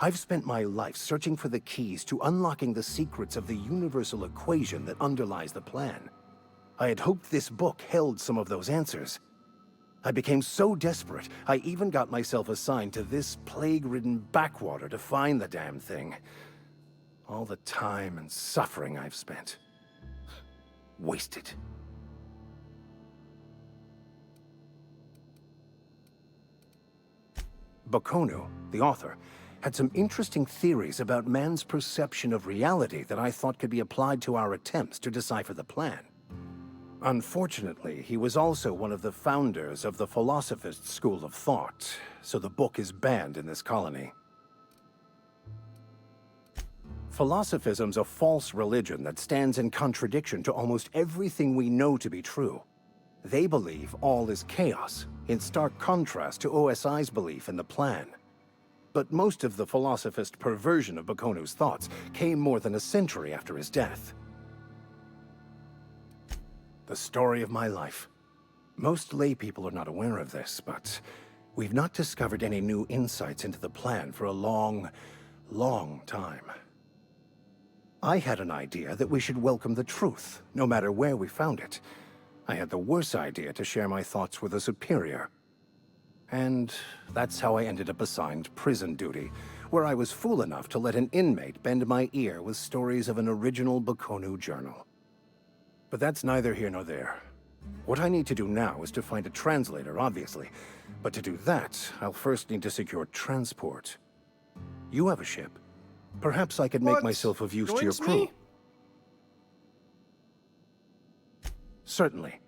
I've spent my life searching for the keys to unlocking the secrets of the universal equation that underlies the plan. I had hoped this book held some of those answers. I became so desperate, I even got myself assigned to this plague-ridden backwater to find the damn thing. All the time and suffering I've spent. Wasted. Bakonu, the author, had some interesting theories about man's perception of reality that I thought could be applied to our attempts to decipher the plan. Unfortunately, he was also one of the founders of the Philosophist school of thought, so the book is banned in this colony. Philosophism's a false religion that stands in contradiction to almost everything we know to be true. They believe all is chaos, in stark contrast to OSI's belief in the plan. But most of the philosophist perversion of Bakonu's thoughts came more than a century after his death. The story of my life. Most lay people are not aware of this, but we've not discovered any new insights into the plan for a long, long time. I had an idea that we should welcome the truth, no matter where we found it. I had the worse idea to share my thoughts with a superior. And that's how I ended up assigned prison duty, where I was fool enough to let an inmate bend my ear with stories of an original Bakonu journal. But that's neither here nor there. What I need to do now is to find a translator, obviously. But to do that, I'll first need to secure transport. You have a ship. Perhaps I could make myself of use to your crew. Certainly.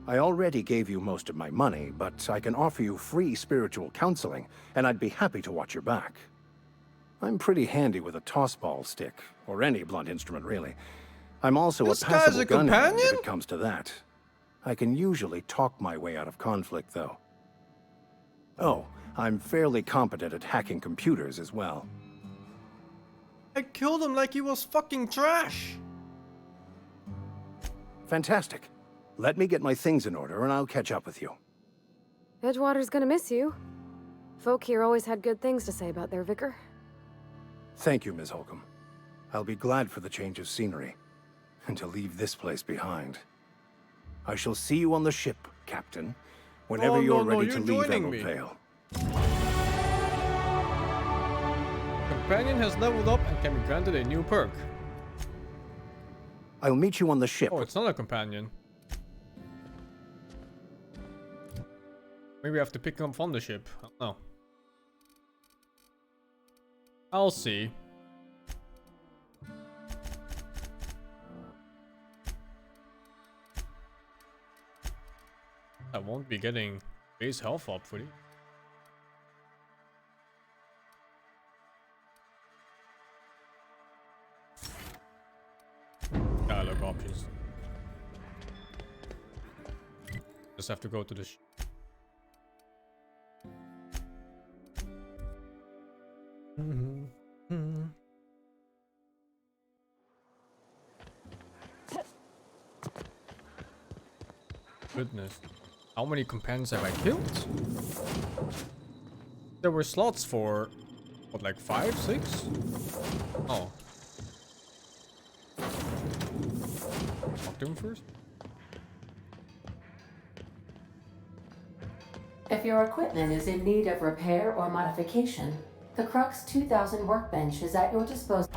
I already gave you most of my money, but I can offer you free spiritual counseling, and I'd be happy to watch your back. I'm pretty handy with a tossball stick, or any blunt instrument, really. I'm also a passable gunman if it comes to that. I can usually talk my way out of conflict, though. Oh, I'm fairly competent at hacking computers as well. I killed him like he was fucking trash! Fantastic. Let me get my things in order and I'll catch up with you. Edgewater's gonna miss you. Folk here always had good things to say about their vicar. Thank you, Ms. Holcomb. I'll be glad for the change of scenery, and to leave this place behind. I shall see you on the ship, Captain, whenever you're ready to leave Emerald Vale. Companion has leveled up and can be granted a new perk. I'll meet you on the ship. Oh, it's not a companion. Maybe I have to pick him up on the ship. I don't know. I'll see. I won't be getting base health up for you. Dialogue options. Just have to go to the Goodness. How many companions have I killed? There were slots for, what, like 5, 6? Oh. Talk to him first. If your equipment is in need of repair or modification, the Crux 2000 workbench is at your disposal.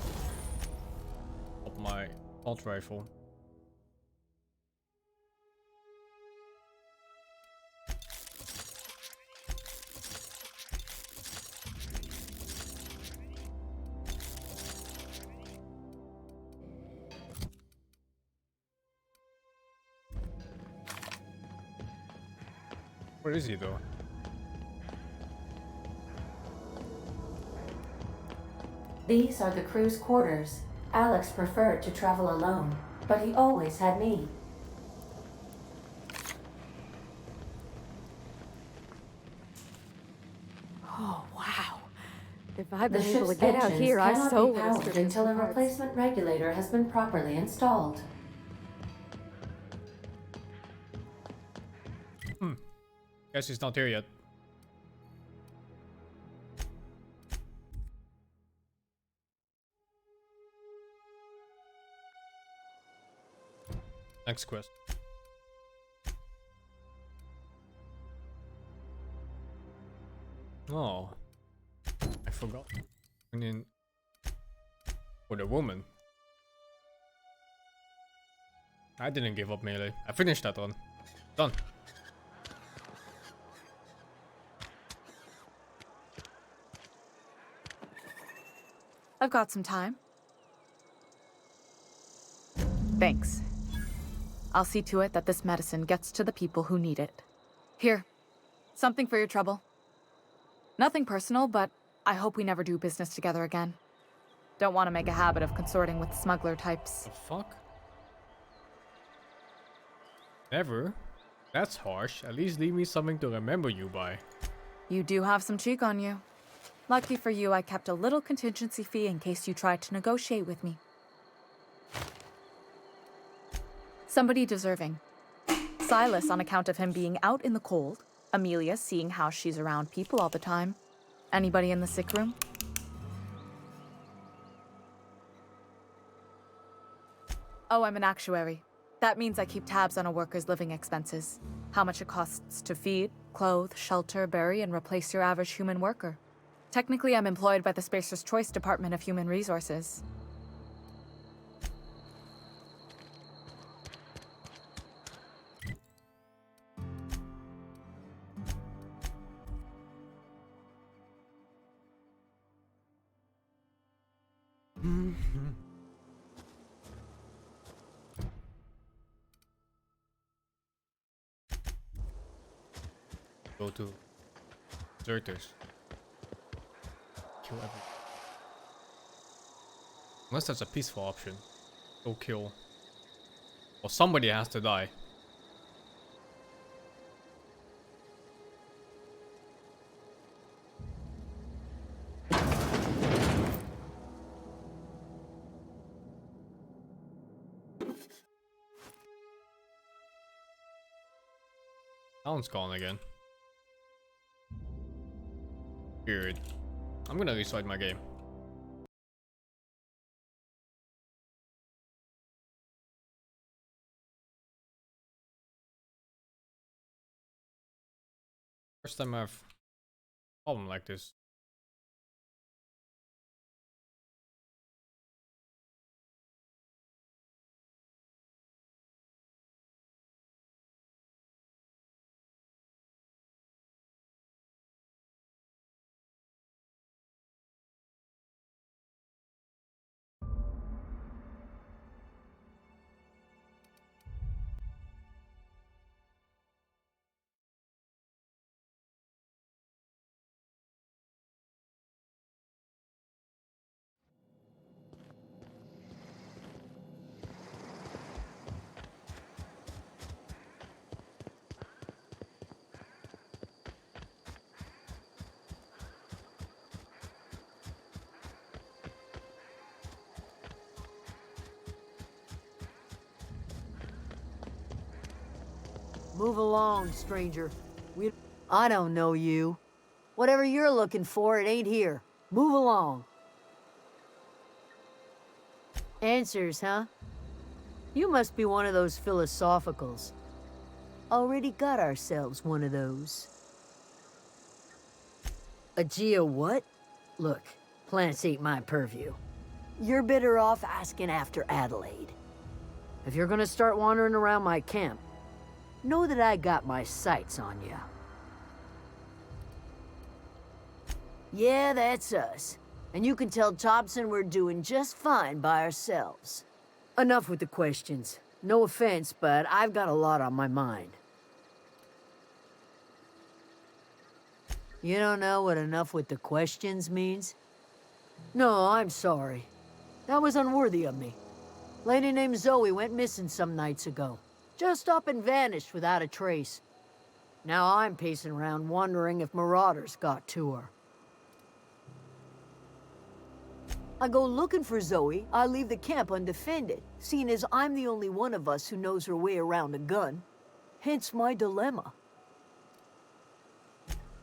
Up my assault rifle. Where is he though? These are the crew's quarters. Alex preferred to travel alone, but he always had me. Oh, wow. If I'd The been able to ship's get out engines here, I cannot so be would have powered stripped until a parts. replacement regulator has been properly installed. Guess he's not here yet. Next quest. Oh, I forgot. And then for the woman, I didn't give up melee. I finished that one. Done. I've got some time. Thanks. I'll see to it that this medicine gets to the people who need it. Here, something for your trouble. Nothing personal, but I hope we never do business together again. Don't want to make a habit of consorting with smuggler types. The fuck? Never? That's harsh. At least leave me something to remember you by. You do have some cheek on you. Lucky for you, I kept a little contingency fee in case you tried to negotiate with me. Somebody deserving. Silas on account of him being out in the cold. Amelia seeing how she's around people all the time. Anybody in the sick room? Oh, I'm an actuary. That means I keep tabs on a worker's living expenses. How much it costs to feed, clothe, shelter, bury, and replace your average human worker. Technically, I'm employed by the Spacer's Choice Department of Human Resources. Go to deserters. Kill everyone. Unless that's a peaceful option. Go kill. Well, somebody has to die. Sound's gone again. Weird. I'm gonna restart my game. First time I've a problem like this. Move along, stranger. I don't know you. Whatever you're looking for, it ain't here. Move along. Answers, huh? You must be one of those philosophicals. Already got ourselves one of those. A geo what? Look, plants ain't my purview. You're better off asking after Adelaide. If you're gonna start wandering around my camp, know that I got my sights on you. Yeah, that's us. And you can tell Thompson we're doing just fine by ourselves. Enough with the questions. No offense, but I've got a lot on my mind. You don't know what enough with the questions means? No, I'm sorry. That was unworthy of me. Lady named Zoe went missing some nights ago. Just up and vanished without a trace. Now I'm pacing around wondering if marauders got to her. I go looking for Zoe, I leave the camp undefended, seeing as I'm the only one of us who knows her way around a gun. Hence my dilemma.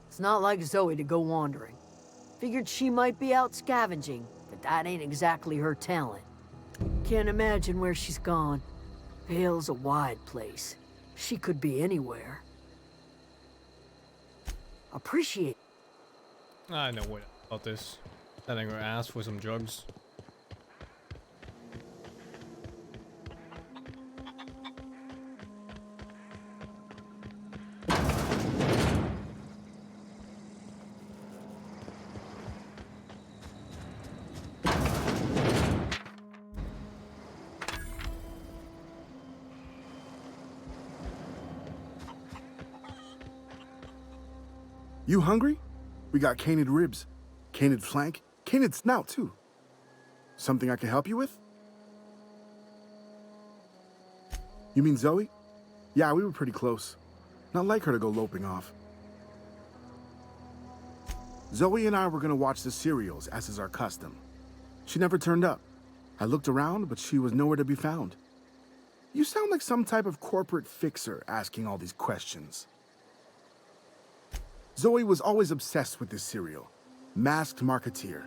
It's not like Zoe to go wandering. Figured she might be out scavenging, but that ain't exactly her talent. Can't imagine where she's gone. Hell's a wide place. She could be anywhere. Appreciate. I know what about this. Selling her ass for some drugs. You hungry? We got canid ribs, canid flank, canid snout too. Something I can help you with? You mean Zoe? Yeah, we were pretty close. Not like her to go loping off. Zoe and I were gonna watch the serials, as is our custom. She never turned up. I looked around, but she was nowhere to be found. You sound like some type of corporate fixer asking all these questions. Zoe was always obsessed with this serial. Masked Marketeer.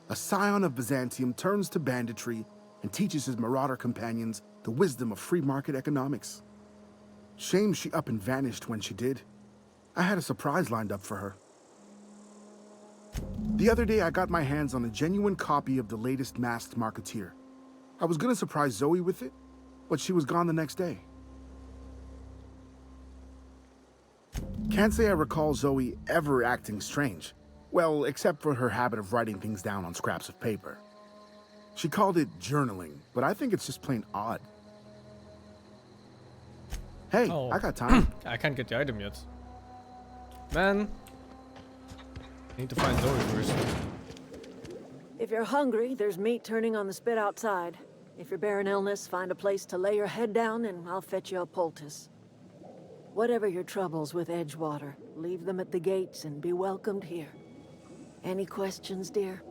A scion of Byzantium turns to banditry and teaches his marauder companions the wisdom of free market economics. Shame she up and vanished when she did. I had a surprise lined up for her. The other day I got my hands on a genuine copy of the latest Masked Marketeer. I was gonna surprise Zoe with it, but she was gone the next day. Can't say I recall Zoe ever acting strange. Well, except for her habit of writing things down on scraps of paper. She called it journaling, but I think it's just plain odd. Hey, Oh. I got time. I can't get the item yet. Man. I need to find Zoe first. If you're hungry, there's meat turning on the spit outside. If you're bearing illness, find a place to lay your head down and I'll fetch you a poultice. Whatever your troubles with Edgewater, leave them at the gates and be welcomed here. Any questions, dear?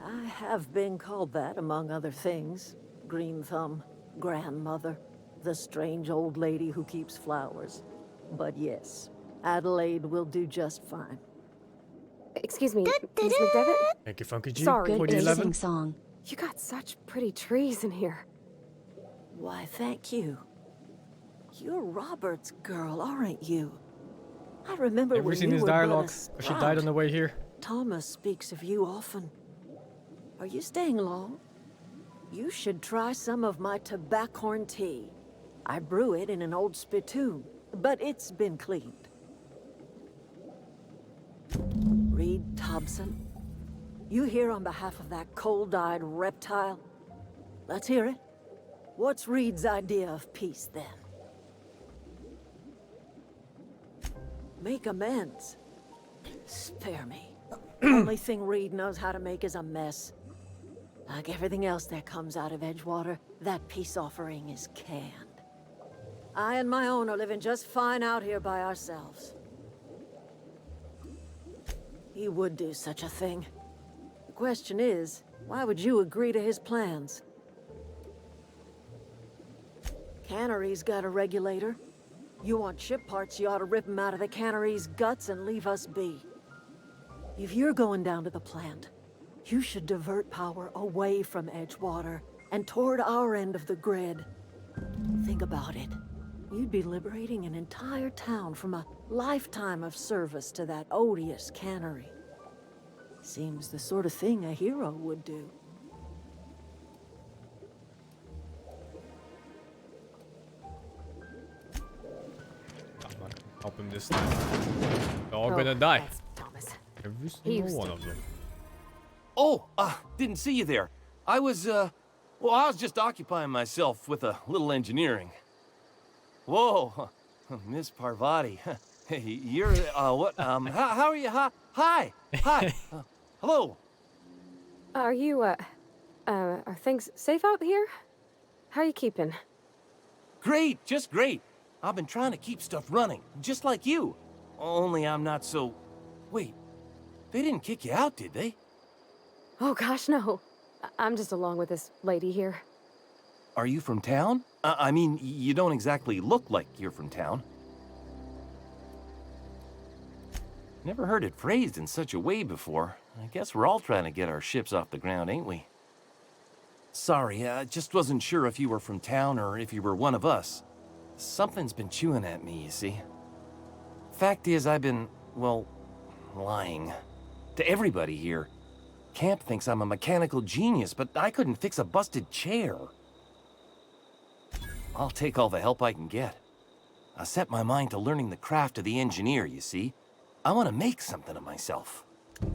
I have been called that, among other things. Green Thumb, grandmother, the strange old lady who keeps flowers. But yes, Adelaide will do just fine. Excuse me, Miss McDevitt? Thank you, Funky G. Sorry, for the it's 11. Song. You got such pretty trees in here. Why, thank you. You're Robert's girl, aren't you? I remember Have we when seen you his were but a dialogue? She died on sprout. the way here. Thomas speaks of you often. Are you staying long? You should try some of my tobaccorn tea. I brew it in an old spittoon, but it's been cleaned. Reed Thompson, you here on behalf of that cold-eyed reptile? Let's hear it. What's Reed's idea of peace, then? Make amends. Spare me. Only thing Reed knows how to make is a mess. Like everything else that comes out of Edgewater, that peace offering is canned. I and my own are living just fine out here by ourselves. He would do such a thing. The question is, why would you agree to his plans? Cannery's got a regulator. You want ship parts, you ought to rip 'em out of the cannery's guts and leave us be. If you're going down to the plant, you should divert power away from Edgewater and toward our end of the grid. Think about it. You'd be liberating an entire town from a lifetime of service to that odious cannery. Seems the sort of thing a hero would do. I'm not gonna help him this time. They're all gonna die. That's Thomas. Every He single used one to- of them. Oh, didn't see you there. I was just occupying myself with a little engineering. Whoa, Miss Parvati. Hey, you're, what, how are you? Hi. Hello. Are you, are things safe out here? How you keeping? Great, just great. I've been trying to keep stuff running, just like you. Only I'm not so... Wait, they didn't kick you out, did they? Oh gosh, no. I'm just along with this lady here. Are you from town? I mean, you don't exactly look like you're from town. Never heard it phrased in such a way before. I guess we're all trying to get our ships off the ground, ain't we? Sorry, I just wasn't sure if you were from town or if you were one of us. Something's been chewing at me, you see. Fact is, I've been, well, lying. To everybody here. Camp thinks I'm a mechanical genius, but I couldn't fix a busted chair. I'll take all the help I can get. I set my mind to learning the craft of the engineer, you see. I want to make something of myself.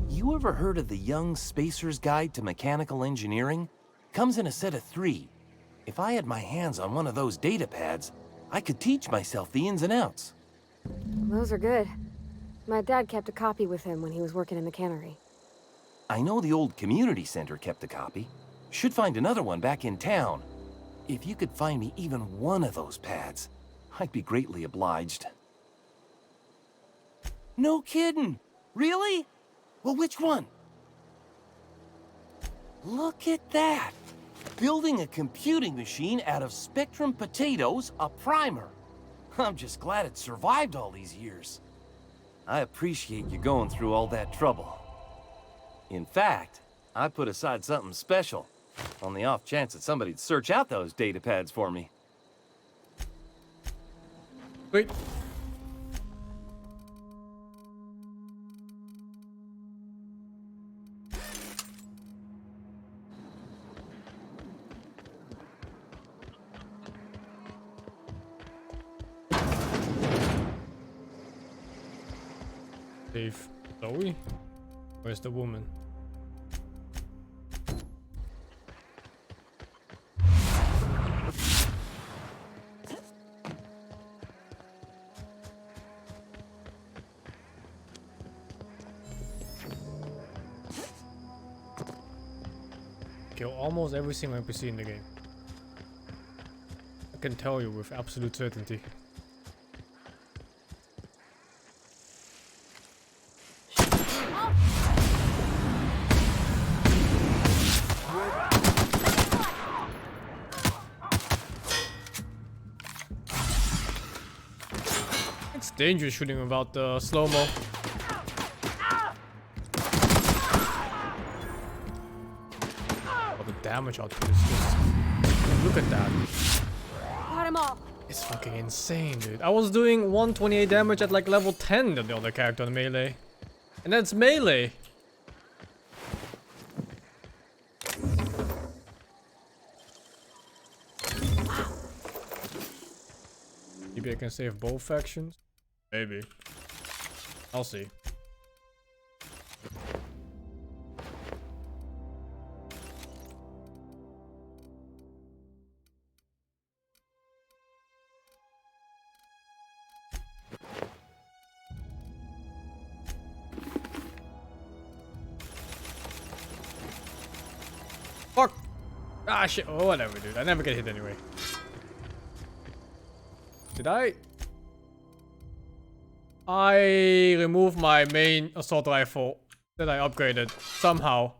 You ever heard of the Young Spacer's Guide to Mechanical Engineering? Comes in a set of 3. If I had my hands on one of those data pads, I could teach myself the ins and outs. Those are good. My dad kept a copy with him when he was working in the cannery. I know the old community center kept a copy. Should find another one back in town. If you could find me even one of those pads, I'd be greatly obliged. No kidding! Really? Well, which one? Look at that! Building a computing machine out of Spectrum potatoes, a primer. I'm just glad it survived all these years. I appreciate you going through all that trouble. In fact, I put aside something special, on the off chance that somebody'd search out those data pads for me. Wait. Save Zoe? Where's the woman? Kill almost every single NPC in the game. I can tell you with absolute certainty. It's dangerous shooting without the slow-mo. Damage output is just... Look at that. Got him all. It's fucking insane, dude. I was doing 128 damage at like level 10 than the other character on melee. And that's melee. Maybe I can save both factions? Maybe. I'll see. Fuck! Ah shit, oh whatever dude, I never get hit anyway. Did I removed my main assault rifle that I upgraded somehow.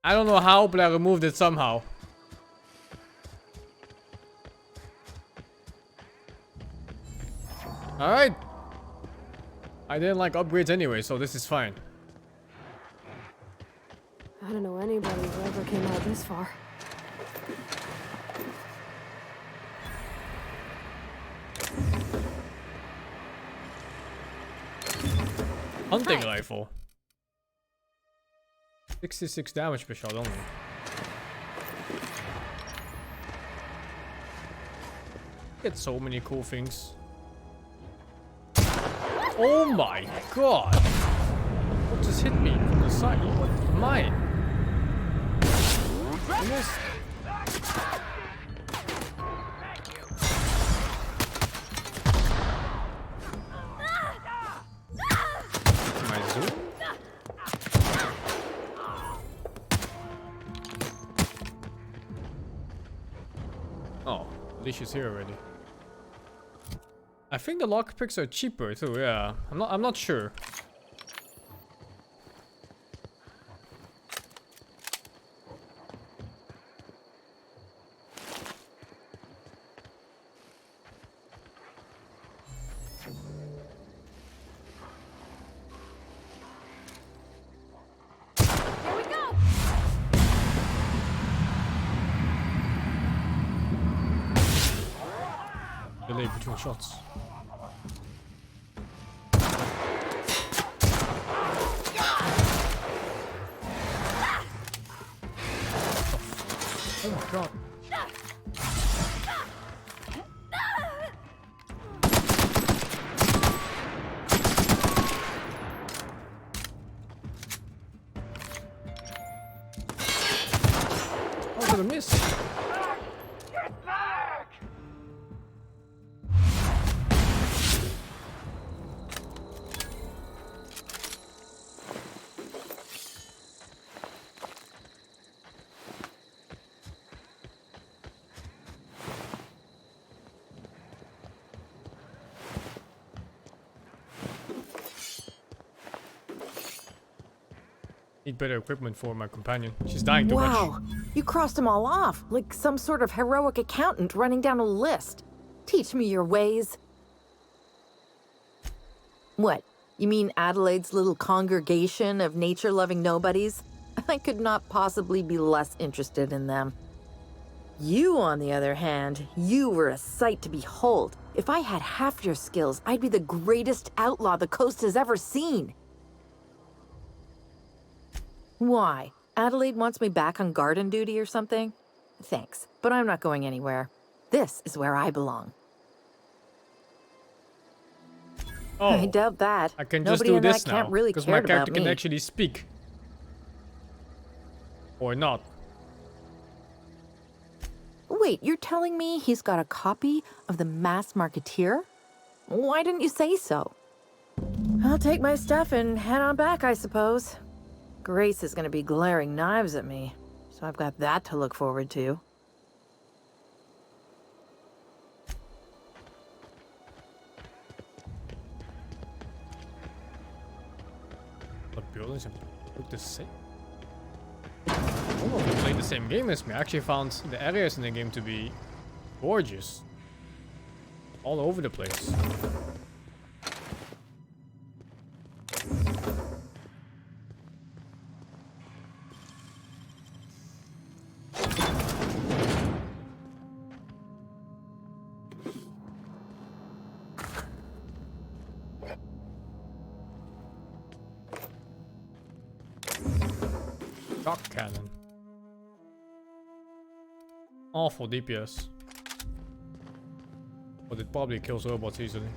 I don't know how, but I removed it somehow. Alright. I didn't like upgrades anyway, so this is fine. I don't know anybody who ever came out this far. Hunting rifle. 66 damage per shot only. Get so many cool things. Oh my god! What just hit me from the side? What? Mine? Almost. My zoom? Oh, Alicia's here already. I think the lockpicks are cheaper too, yeah. I'm not sure. delay between shots. Oh my god. Oh, did I miss? Need better equipment for my companion. She's dying too much. Wow, you crossed them all off, like some sort of heroic accountant running down a list. Teach me your ways. What? You mean Adelaide's little congregation of nature-loving nobodies? I could not possibly be less interested in them. You, on the other hand, you were a sight to behold. If I had half your skills, I'd be the greatest outlaw the coast has ever seen. Why? Adelaide wants me back on garden duty or something? Thanks, but I'm not going anywhere. This is where I belong. Oh, I doubt that. I can just Nobody do in this that now, camp really because my cared character about can me. actually speak. Or not. Wait, you're telling me he's got a copy of the Masked Marketeer? Why didn't you say so? I'll take my stuff and head on back, I suppose. Grace is gonna be glaring knives at me, so I've got that to look forward to. The buildings look the same. Oh, you played the same game as me. I actually found the areas in the game to be gorgeous. All over the place. Shock cannon. Awful DPS. But it probably kills robots easily.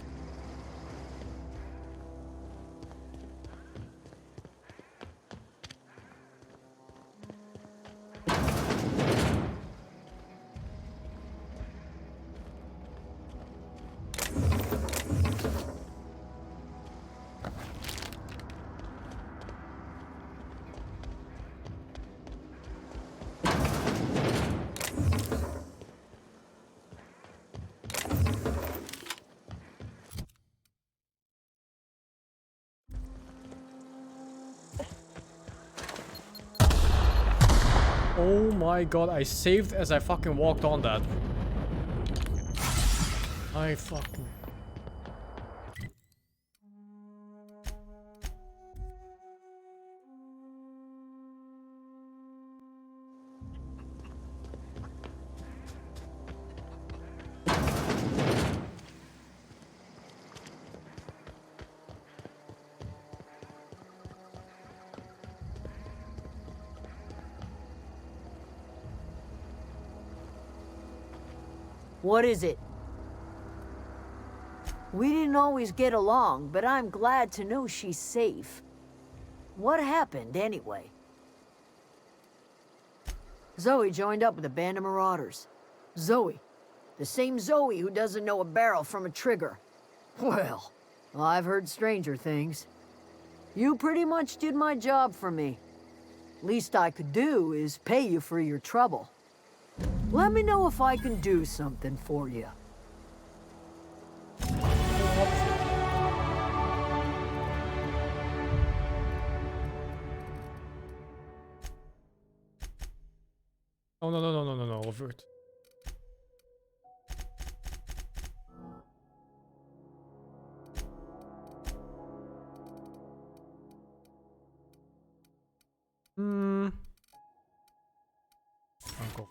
Oh my god, I saved as I fucking walked on that. I fucking... What is it? We didn't always get along, but I'm glad to know she's safe. What happened, anyway? Zoe joined up with a band of marauders. Zoe. The same Zoe who doesn't know a barrel from a trigger. Well, I've heard stranger things. You pretty much did my job for me. Least I could do is pay you for your trouble. Let me know if I can do something for you. Oh no, over it. Uncle.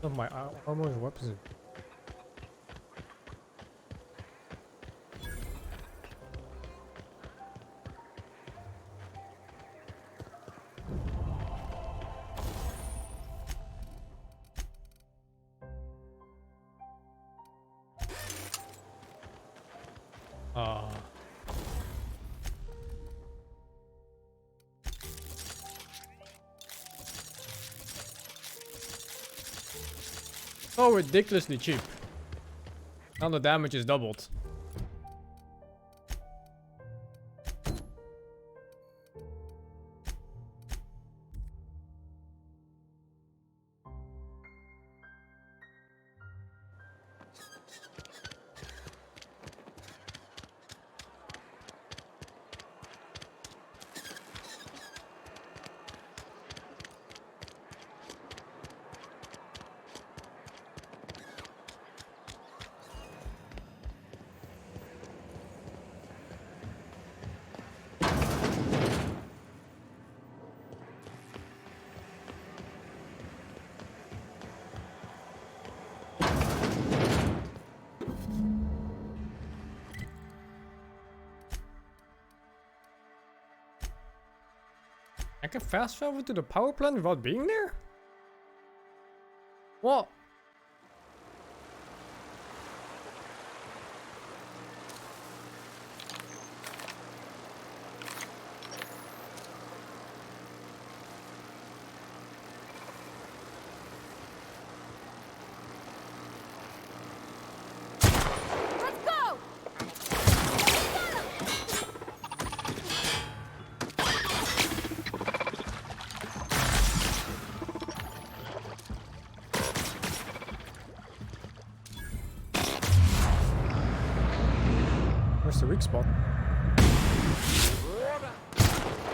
Of my armor and weapons. So ridiculously cheap. Now the damage is doubled. I can fast travel to the power plant without being there? What? Let's go! Where's the weak spot?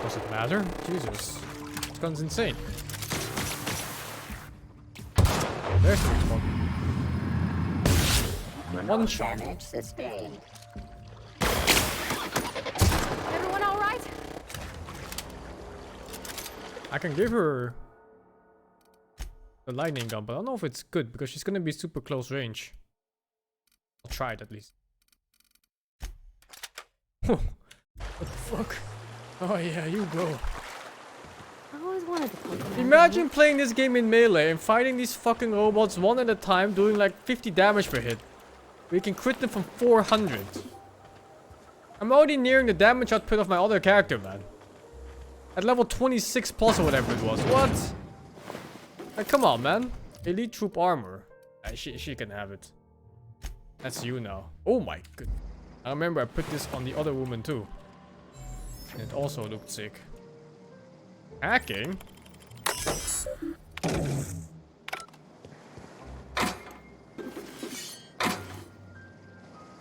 Does it matter? Jesus. This gun's insane. There's the weak spot. One shot. Damage sustained. Everyone all right? I can give her the lightning gun, but I don't know if it's good because she's gonna be super close range. I'll try it at least. What the fuck? Oh yeah, you go. I always wanted to play Commander. Imagine playing this game in melee and fighting these fucking robots one at a time, doing like 50 damage per hit. We can crit them from 400. I'm already nearing the damage output of my other character, man. At level 26 plus or whatever it was. What? Like, come on, man. Elite troop armor. She can have it. That's you now. Oh my god. I remember I put this on the other woman too. And it also looked sick. Hacking?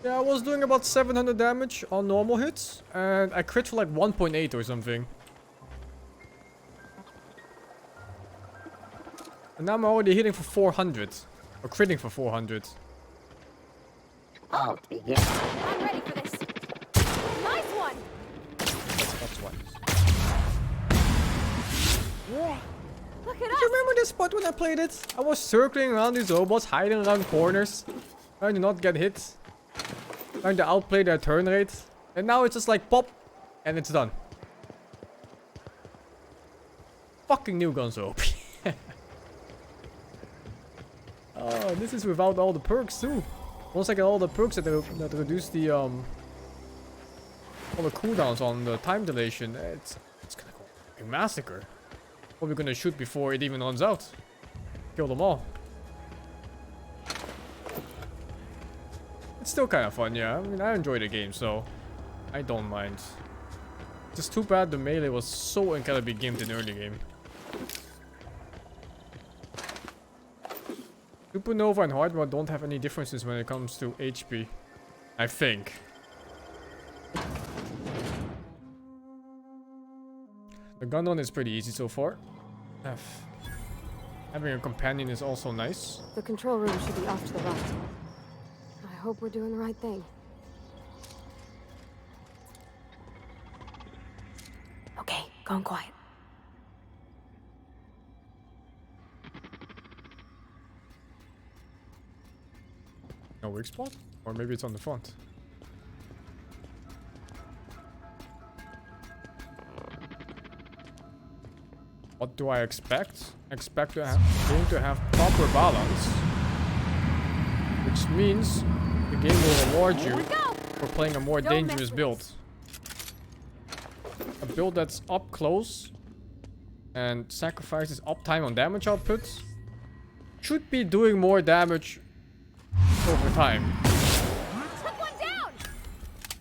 Yeah, I was doing about 700 damage on normal hits. And I crit for like 1.8 or something. And now I'm already hitting for 400. Or critting for 400. I'm ready for this. Nice one. That's why. Look at Do us. you remember this spot when I played it? I was circling around these robots, hiding around corners. Trying to not get hit. Trying to outplay their turn rate. And now it's just like pop. And it's done. Fucking new guns OP. Oh, this is without all the perks too. Once I get all the perks that reduce the all the cooldowns on the time dilation, it's gonna go a massacre. Probably gonna shoot before it even runs out. Kill them all. It's still kind of fun, yeah. I mean, I enjoy the game, so I don't mind. Just too bad the melee was so incredibly gimped in early game. Supernova and Hardware don't have any differences when it comes to HP. I think. The gun run is pretty easy so far. Having a companion is also nice. The control room should be off to the right. I hope we're doing the right thing. Okay, gone quiet. No weak spot? Or maybe it's on the front. What do I expect? Expect to have game to have proper balance. Which means the game will reward you for playing a more dangerous build. A build that's up close and sacrifices uptime on damage output should be doing more damage over time.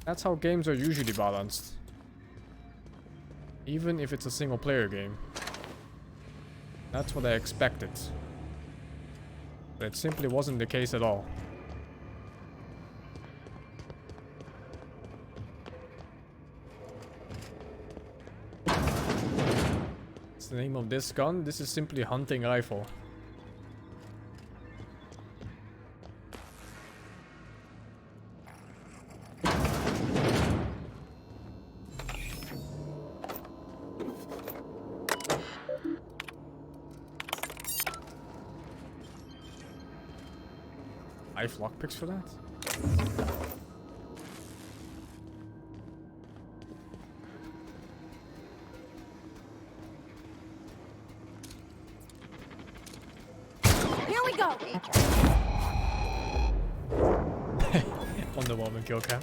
That's how games are usually balanced. Even if it's a single player game. That's what I expected. But it simply wasn't the case at all. What's the name of this gun? This is simply hunting rifle. Lockpicks for that? Here we go. Wonder Woman kill cam.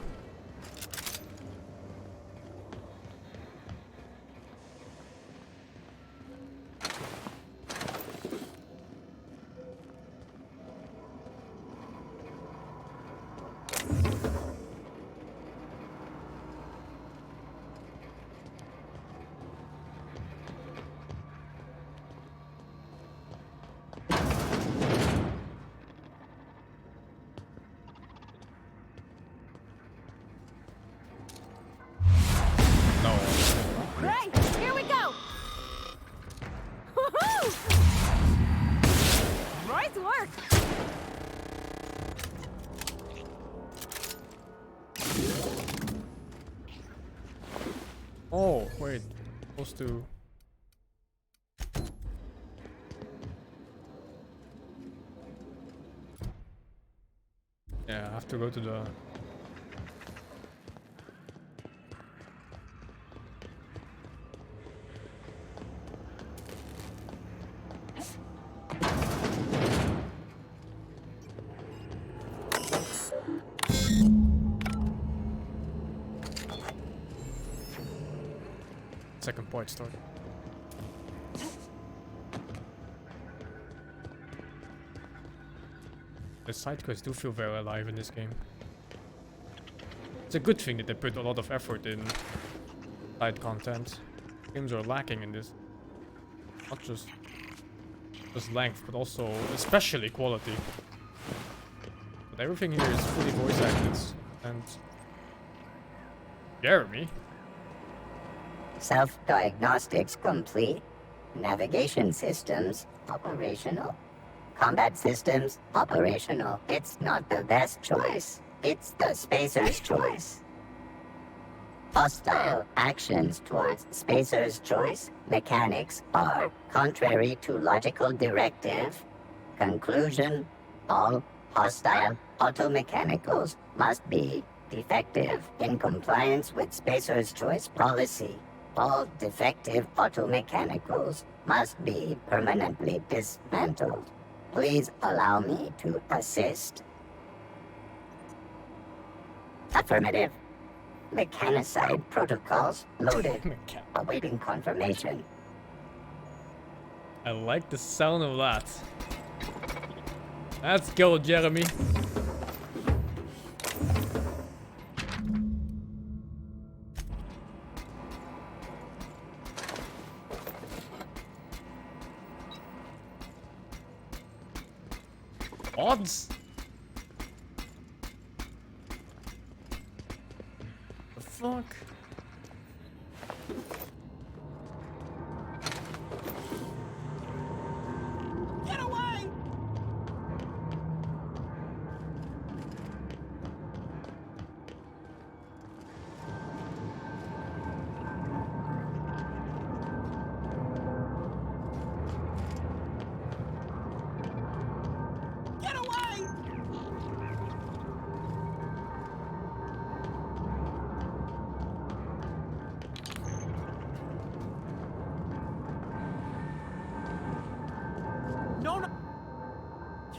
Oh, wait. Supposed to... Yeah, I have to go to the... second point start. The side quests do feel very alive in this game. It's a good thing that they put a lot of effort in side content. Games are lacking in this. Not just length, but also especially quality. But everything here is fully voice acted. And Jeremy. Self-diagnostics complete. Navigation systems operational. Combat systems operational. It's not the best choice. It's the spacer's choice. Hostile actions towards spacer's choice mechanics are contrary to logical directive. Conclusion: all hostile automechanicals must be defective in compliance with spacer's choice policy. All defective automechanicals must be permanently dismantled. Please allow me to assist. Affirmative. Mechanicide protocols loaded. Awaiting confirmation. I like the sound of that. Let's go, Jeremy. Vods? The fuck? Get away!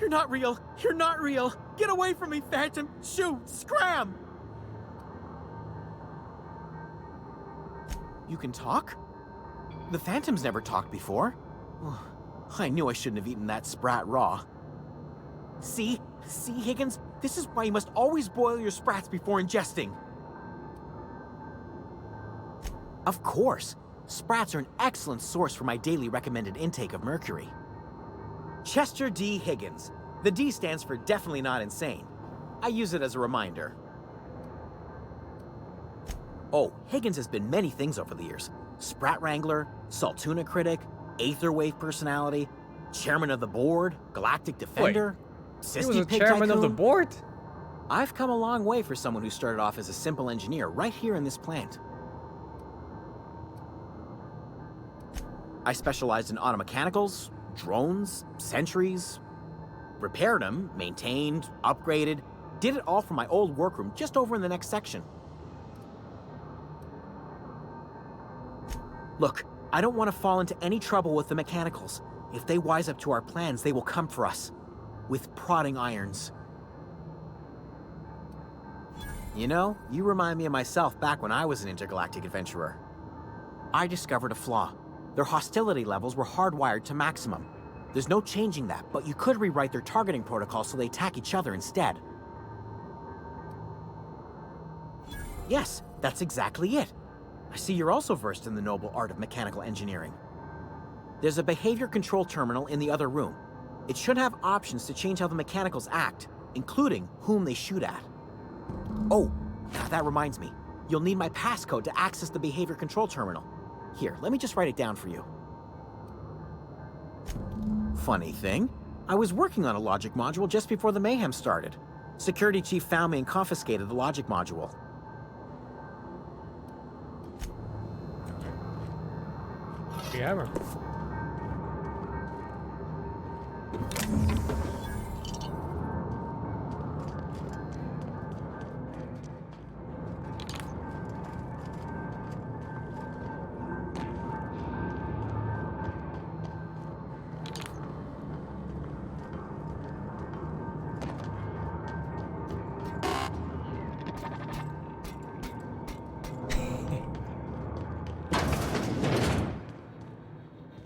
You're not real. You're not real. Get away from me, Phantom. Shoot. Scram. You can talk? The Phantom's never talked before. I knew I shouldn't have eaten that sprat raw. See? See, Higgins? This is why you must always boil your sprats before ingesting. Of course. Sprats are an excellent source for my daily recommended intake of mercury. Chester D. Higgins. The D stands for definitely not insane. I use it as a reminder. Oh, Higgins has been many things over the years. Sprat Wrangler, Saltuna Critic, Aetherwave Personality, Chairman of the Board, Galactic Defender, He was a chairman of the board? I've come a long way for someone who started off as a simple engineer right here in this plant. I specialized in automechanicals, drones, sentries, repaired them, maintained, upgraded, did it all from my old workroom just over in the next section. Look, I don't want to fall into any trouble with the mechanicals. If they wise up to our plans, they will come for us. With prodding irons. You know, you remind me of myself back when I was an intergalactic adventurer. I discovered a flaw. Their hostility levels were hardwired to maximum. There's no changing that, but you could rewrite their targeting protocol so they attack each other instead. Yes, that's exactly it. I see you're also versed in the noble art of mechanical engineering. There's a behavior control terminal in the other room. It should have options to change how the mechanicals act, including whom they shoot at. Oh, that reminds me. You'll need my passcode to access the behavior control terminal. Here, let me just write it down for you. Funny thing, I was working on a logic module just before the mayhem started. Security chief found me and confiscated the logic module. Hammer.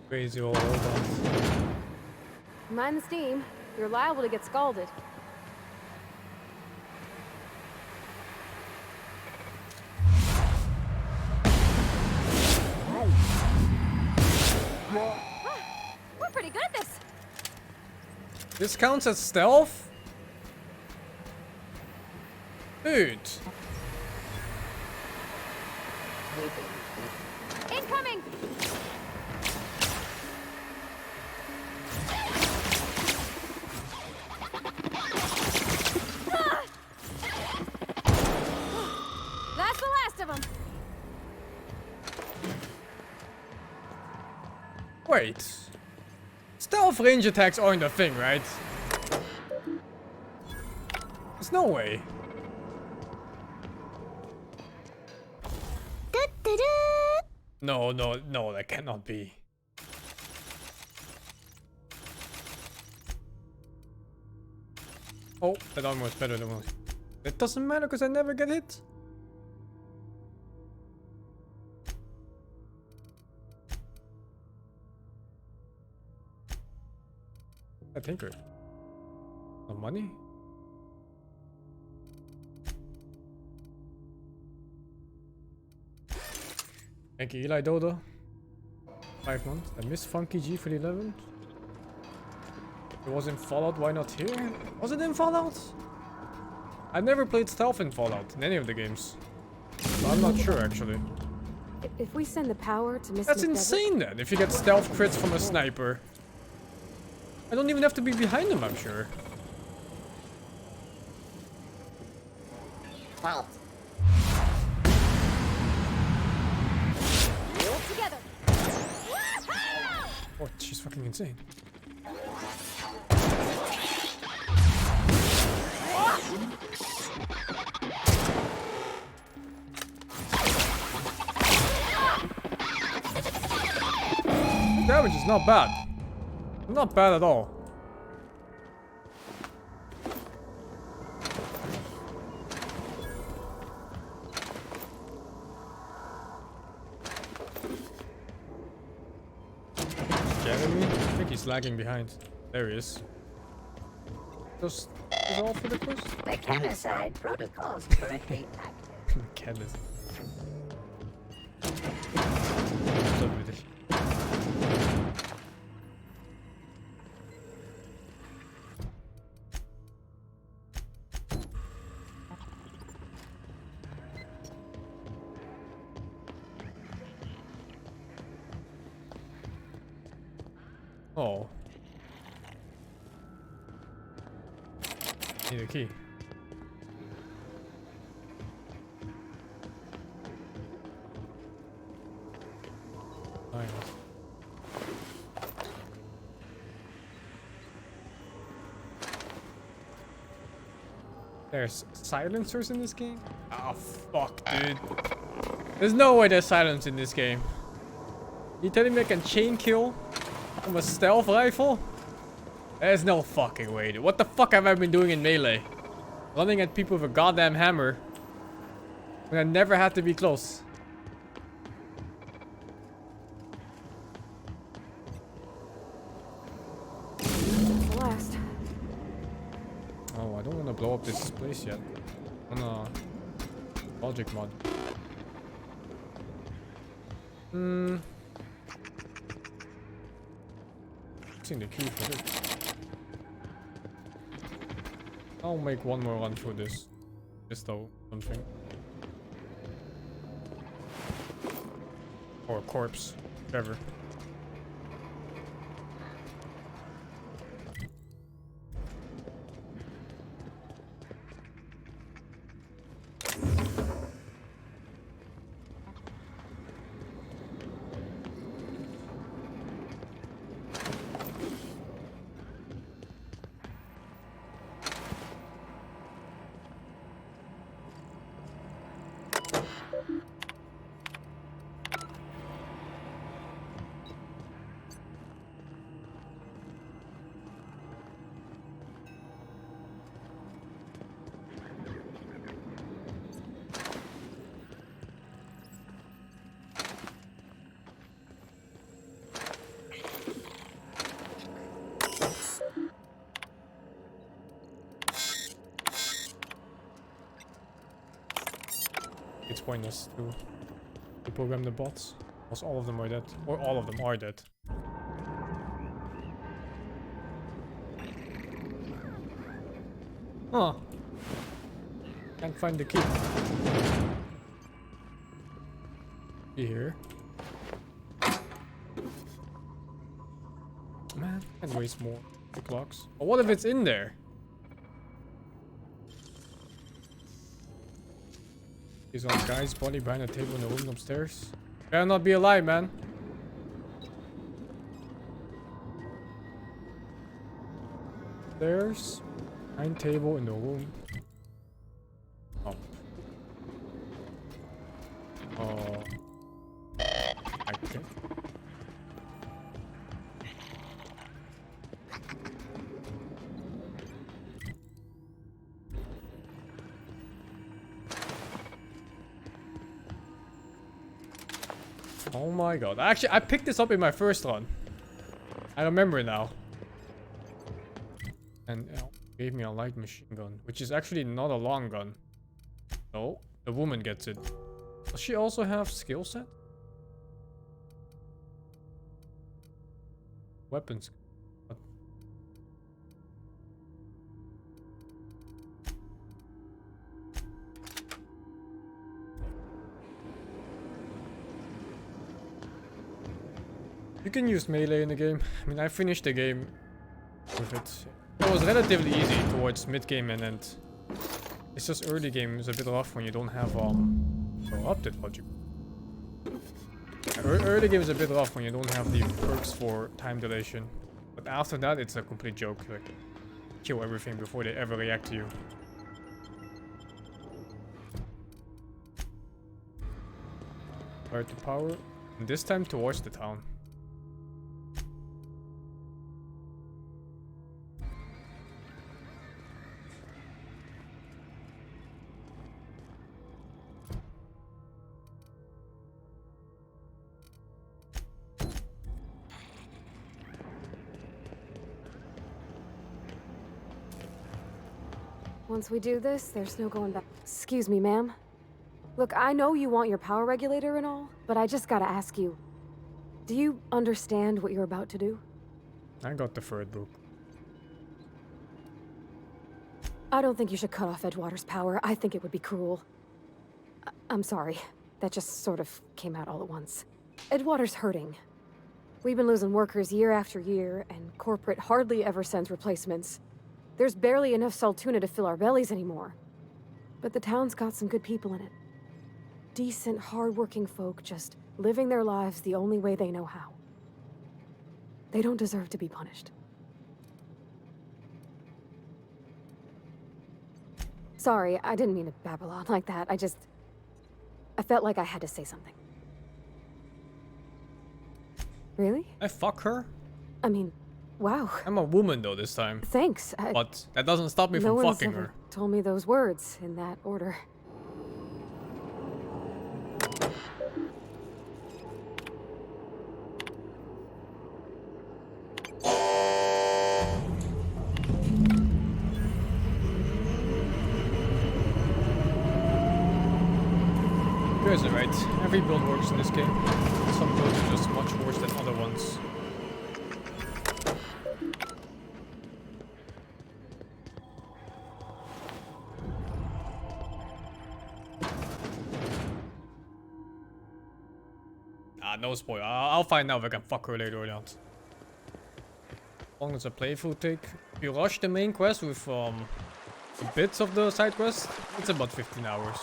Crazy old robots. Mind the steam. You're liable to get scalded. We're pretty good at this. This counts as stealth? Dude. Incoming! That's the last of them. Wait. Stealth range attacks aren't a thing, right? There's no way. No, that cannot be. Oh, that armor was better than one. It doesn't matter because I never get hit. I think her. No money? Thank you, Eli Dodo. 5 months. I missed Funky G for the 11th. It was in Fallout, why not here? Was it in Fallout? I never played stealth in Fallout in any of the games. So I'm not sure actually. If we send the power to Miss That's insane then, if you get stealth crits from a sniper. I don't even have to be behind him, I'm sure. Halt. Together. Oh, she's fucking insane. Damage is not bad. Not bad at all. He's lagging behind. There he is. Just is all for the quest? Mechanicide protocols currently active. Mechanism. So witzig. Oh. Need a key. Nice. There's silencers in this game? Oh fuck, dude. There's no way there's silence in this game. You telling me I can chain kill from a stealth rifle? There's no fucking way, dude. What the fuck have I been doing in melee? Running at people with a goddamn hammer. When I never had to be close. Last. Oh, I don't want to blow up this place yet. On a logic mod. Using the key for this. I'll make one more run through this. Just though something. Or a corpse. Whatever. It's pointless to program the bots, because all of them are dead. Or all of them are dead. Huh. Can't find the key. Here. Man, can't waste more clocks. But what if it's in there? He's on a guy's body behind a table in the room upstairs. Better not be alive, man. There's behind table in the room. Oh. Oh. Okay. Oh my god. Actually, I picked this up in my first run. I remember now. And it gave me a light machine gun, which is actually not a long gun. No, the woman gets it. Does she also have skill set? Weapons. What? You can use melee in the game. I mean, I finished the game with it. It was relatively easy towards mid-game and end. It's just early game is a bit rough when you don't have update logic. Early game is a bit rough when you don't have the perks for time dilation. But after that, it's a complete joke. Like, kill everything before they ever react to you. Fire to power. And this time towards the town. Once we do this, there's no going back. Excuse me, ma'am. Look, I know you want your power regulator and all, but I just gotta ask you. Do you understand what you're about to do? I got the third book. I don't think you should cut off Edgewater's power. I think it would be cruel. I'm sorry. That just sort of came out all at once. Edgewater's hurting. We've been losing workers year after year, and corporate hardly ever sends replacements. There's barely enough Saltuna to fill our bellies anymore. But the town's got some good people in it. Decent, hard-working folk just living their lives the only way they know how. They don't deserve to be punished. Sorry, I didn't mean to babble on like that. I felt like I had to say something. Really? I fuck her? I mean, wow. I'm a woman though this time. Thanks. But that doesn't stop me from fucking her. Told me those words in that order. Guys are right. Every build works in this game. Some builds are just much worse than other ones. No spoil. I'll find out if I can fuck her later or not. How long does a playthrough take? If you rush the main quest with bits of the side quest, it's about 15 hours.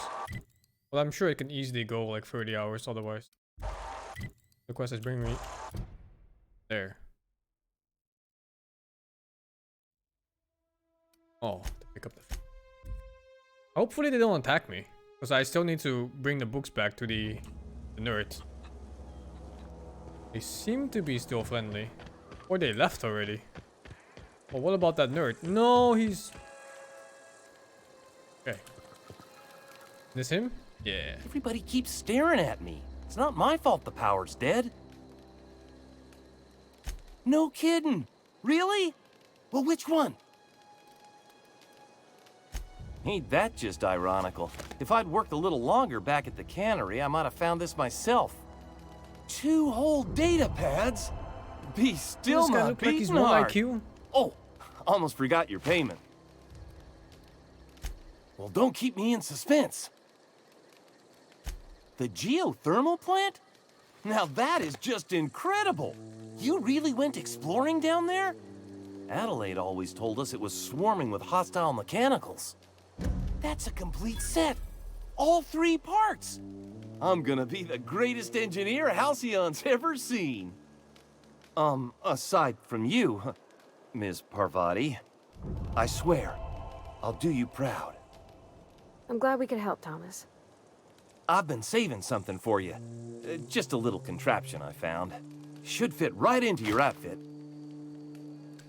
But I'm sure it can easily go like 30 hours otherwise. The quest is bringing me there. Oh, to pick up the... Hopefully they don't attack me. Because I still need to bring the books back to the nerd. They seem to be still friendly. Or they left already. Well, what about that nerd? No, he's... Okay. This him? Yeah. Everybody keeps staring at me. It's not my fault the power's dead. No kidding. Really? Well, which one? Ain't that just ironical? If I'd worked a little longer back at the cannery, I might have found this myself. 2 whole data pads? Be still my look like he's beating more heart. IQ. Oh, almost forgot your payment. Well, don't keep me in suspense. The geothermal plant? Now that is just incredible. You really went exploring down there? Adelaide always told us it was swarming with hostile mechanicals. That's a complete set. All 3 parts. I'm gonna be the greatest engineer Halcyon's ever seen. Aside from you, Ms. Parvati, I swear, I'll do you proud. I'm glad we could help, Thomas. I've been saving something for you. Just a little contraption I found. Should fit right into your outfit.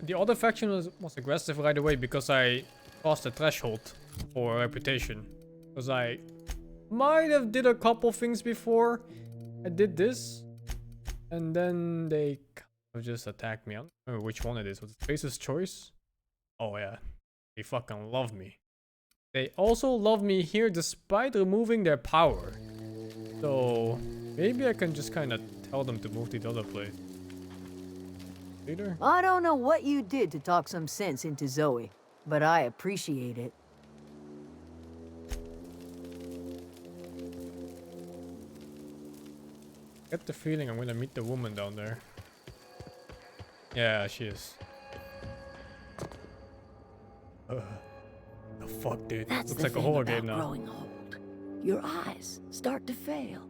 The other faction was aggressive right away because I crossed the threshold for reputation. Because I might have did a couple things before I did this. And then they kind of just attacked me. I don't remember which one it is. Was it Face's Choice? Oh yeah. They fucking love me. They also love me here despite removing their power. So maybe I can just kind of tell them to move to the other place. Leader? I don't know what you did to talk some sense into Zoe, but I appreciate it. Get the feeling I'm gonna meet the woman down there. Yeah, she is. The fuck, dude? That's Looks the like a thing horror about game now. growing old. Your eyes start to fail.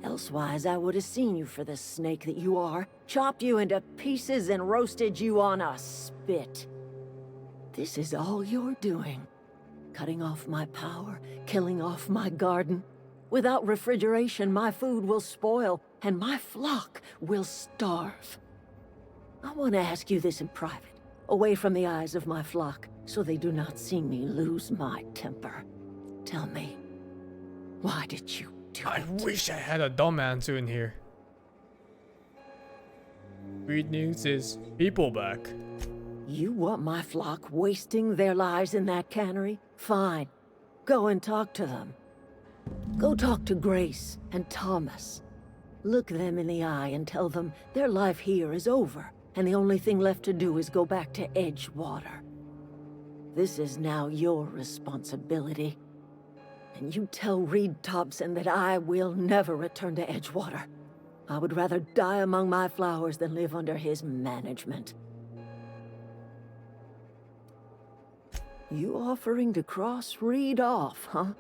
Elsewise, I would have seen you for the snake that you are, chopped you into pieces and roasted you on a spit. This is all you're doing. Cutting off my power, killing off my garden. Without refrigeration, my food will spoil, and my flock will starve. I want to ask you this in private, away from the eyes of my flock, so they do not see me lose my temper. Tell me, why did you do I it? wish I had a dumb answer in here. Great news is people back. You want my flock wasting their lives in that cannery? Fine. Go and talk to them. Go talk to Grace and Thomas. Look them in the eye and tell them their life here is over, and the only thing left to do is go back to Edgewater. This is now your responsibility. And you tell Reed Thompson that I will never return to Edgewater. I would rather die among my flowers than live under his management. You offering to cross Reed off, huh?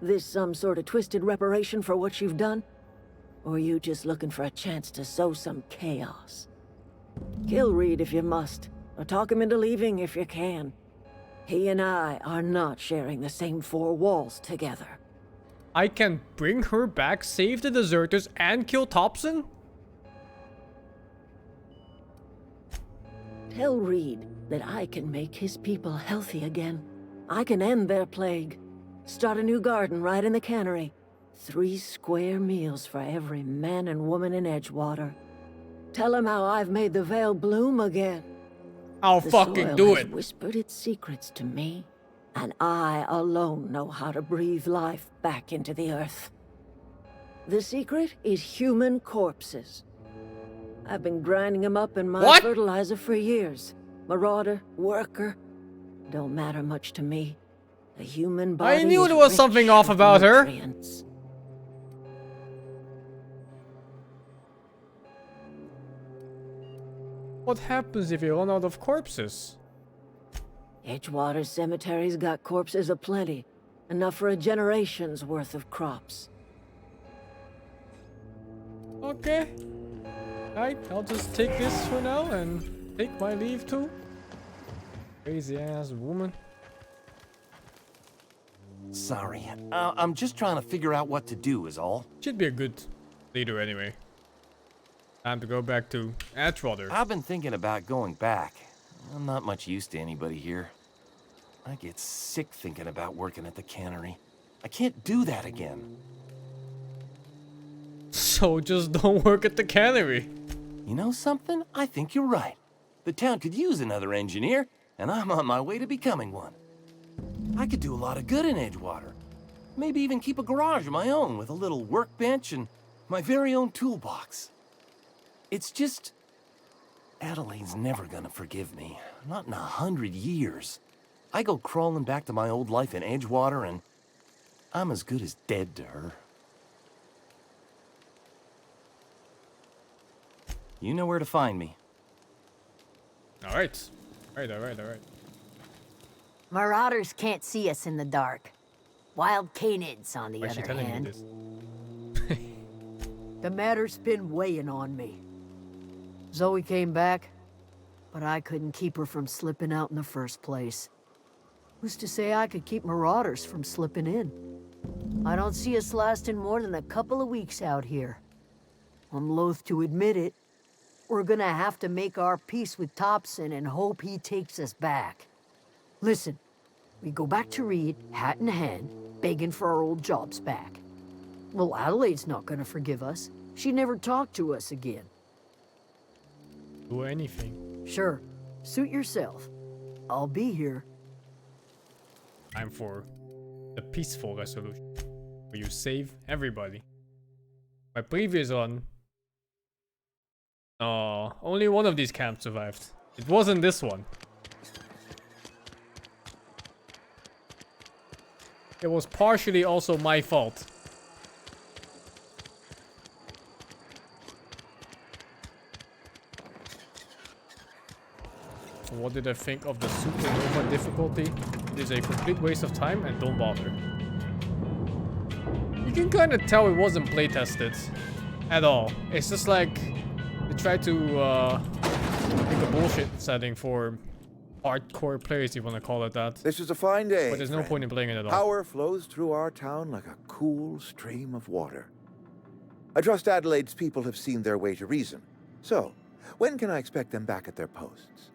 This some sort of twisted reparation for what you've done? Or you just looking for a chance to sow some chaos? Kill Reed if you must, or talk him into leaving if you can. He and I are not sharing the same four walls together. I can bring her back, save the deserters, and kill Thompson? Tell Reed that I can make his people healthy again. I can end their plague. Start a new garden right in the cannery. 3 square meals for every man and woman in Edgewater. Tell him how I've made the Vale bloom again. I'll The fucking soil do has it. whispered its secrets to me, and I alone know how to breathe life back into the earth. The secret is human corpses. I've been grinding them up in my fertilizer for years. Marauder, worker, don't matter much to me. The human body I knew is there was rich something off with about her. nutrients. What happens if you run out of corpses? Edgewater Cemetery's got corpses aplenty. Enough for a generation's worth of crops. Okay. Alright, I'll just take this for now and take my leave too. Crazy ass woman. Sorry, I'm just trying to figure out what to do is all. Should be a good leader anyway. Time to go back to Edgewater. I've been thinking about going back. I'm not much use to anybody here. I get sick thinking about working at the cannery. I can't do that again. So just don't work at the cannery. You know something? I think you're right. The town could use another engineer, and I'm on my way to becoming one. I could do a lot of good in Edgewater. Maybe even keep a garage of my own with a little workbench and my very own toolbox. It's just... Adelaide's never gonna forgive me. Not in 100 years. I go crawling back to my old life in Edgewater, and I'm as good as dead to her. You know where to find me. Alright. Alright. Marauders can't see us in the dark. Wild canids, on the Why is she other telling me hand. this? The matter's been weighing on me. Zoe came back, but I couldn't keep her from slipping out in the first place. Who's to say I could keep marauders from slipping in? I don't see us lasting more than a couple of weeks out here. I'm loath to admit it. We're gonna have to make our peace with Thompson and hope he takes us back. Listen, we go back to Reed, hat in hand, begging for our old jobs back. Well, Adelaide's not gonna forgive us. She never talked to us again. Do anything. Sure, suit yourself. I'll be here. Time for the peaceful resolution. Where you save everybody. My previous one. Only one of these camps survived. It wasn't this one. It was partially also my fault. What did I think of the supernova difficulty? It is a complete waste of time and don't bother. You can kind of tell it wasn't playtested at all. It's just like they tried to make a bullshit setting for hardcore players, you want to call it that. This is a fine day. But there's no point in playing it at all. Power flows through our town like a cool stream of water. I trust Adelaide's people have seen their way to reason. So, when can I expect them back at their posts?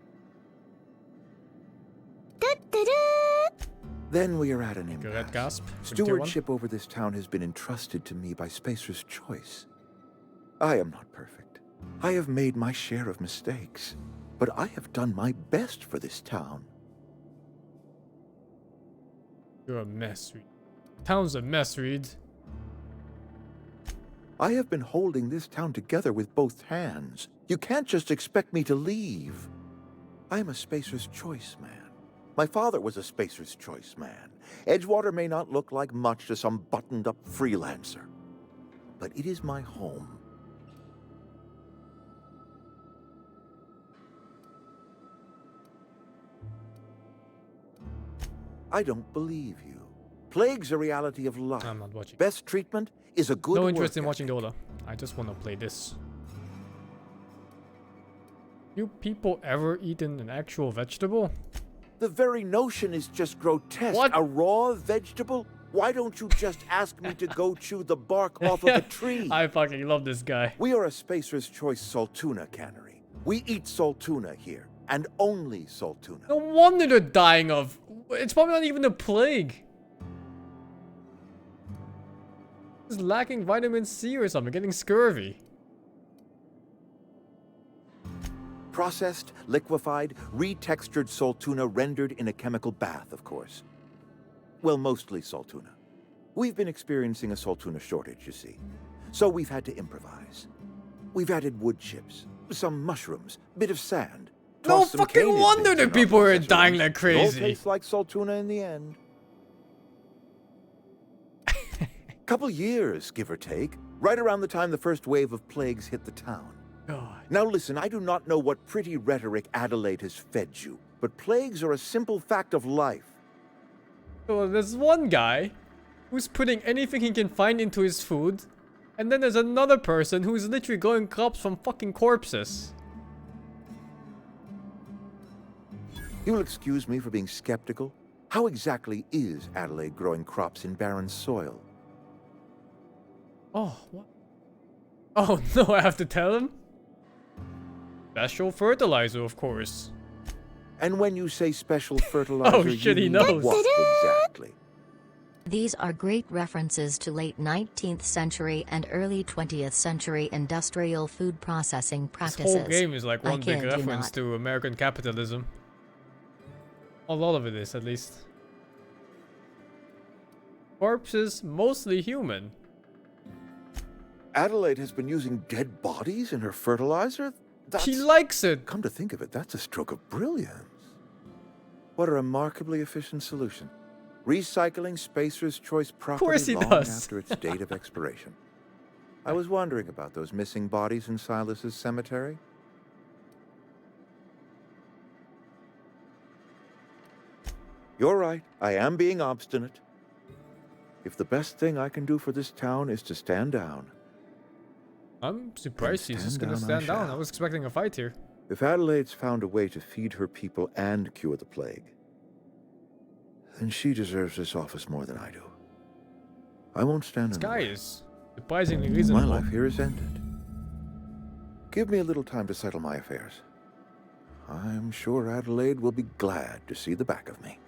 Then we are at an impasse. Gasp. Stewardship over this town has been entrusted to me by Spacer's choice. I am not perfect. I have made my share of mistakes, but I have done my best for this town. You're a mess, Reed. Town's a mess, Reed. I have been holding this town together with both hands. You can't just expect me to leave. I am a Spacer's Choice man. My father was a Spacer's Choice man. Edgewater may not look like much to some buttoned-up freelancer, but it is my home. I don't believe you. Plague's a reality of life. I'm not watching. Best treatment is a good No interest in work watching ethic. Dota. I just want to play this. You people ever eaten an actual vegetable? The very notion is just grotesque. What? A raw vegetable? Why don't you just ask me to go chew the bark off of a tree? I fucking love this guy. We are a Spacer's Choice Saltuna cannery. We eat Saltuna here, and only Saltuna. No wonder they're dying of. It's probably not even a plague. It's lacking vitamin C or something, getting scurvy. Processed, liquefied, retextured Saltuna rendered in a chemical bath, of course. Well, mostly Saltuna. We've been experiencing a Saltuna shortage, you see. So we've had to improvise. We've added wood chips, some mushrooms, bit of sand. No tossed some fucking cane wonder bits that in our people are processor dying once. like It all crazy. tastes like Saltuna in the end. Couple years, give or take, right around the time the first wave of plagues hit the town. God. Now listen, I do not know what pretty rhetoric Adelaide has fed you, but plagues are a simple fact of life. So there's one guy who's putting anything he can find into his food, and then there's another person who's literally growing crops from fucking corpses. You will excuse me for being skeptical. How exactly is Adelaide growing crops in barren soil? Oh, what? Oh no, I have to tell him? Special fertilizer, of course. And when you say special fertilizer, Oh shit, you he mean knows. what exactly? These are great references to late 19th century and early 20th century industrial food processing This practices. whole game is like I one big kid you reference not. to American capitalism. A lot of it is, at least. Corpses, mostly human. Adelaide has been using dead bodies in her fertilizer? She likes it! Come to think of it, that's a stroke of brilliance. What a remarkably efficient solution. Recycling Spacer's Choice property course he long does. after its date of expiration. I was wondering about those missing bodies in Silas's cemetery. You're right, I am being obstinate. If the best thing I can do for this town is to stand down, I'm surprised he's just gonna stand down I stand down. I shall. was expecting a fight here. if Adelaide's found a way to feed her people and cure the plague, then she deserves this office more than I do. I won't stand This in the guy way. is surprisingly My reasonable. life here is ended. Give me a little time to settle my affairs. I'm sure Adelaide will be glad to see the back of me.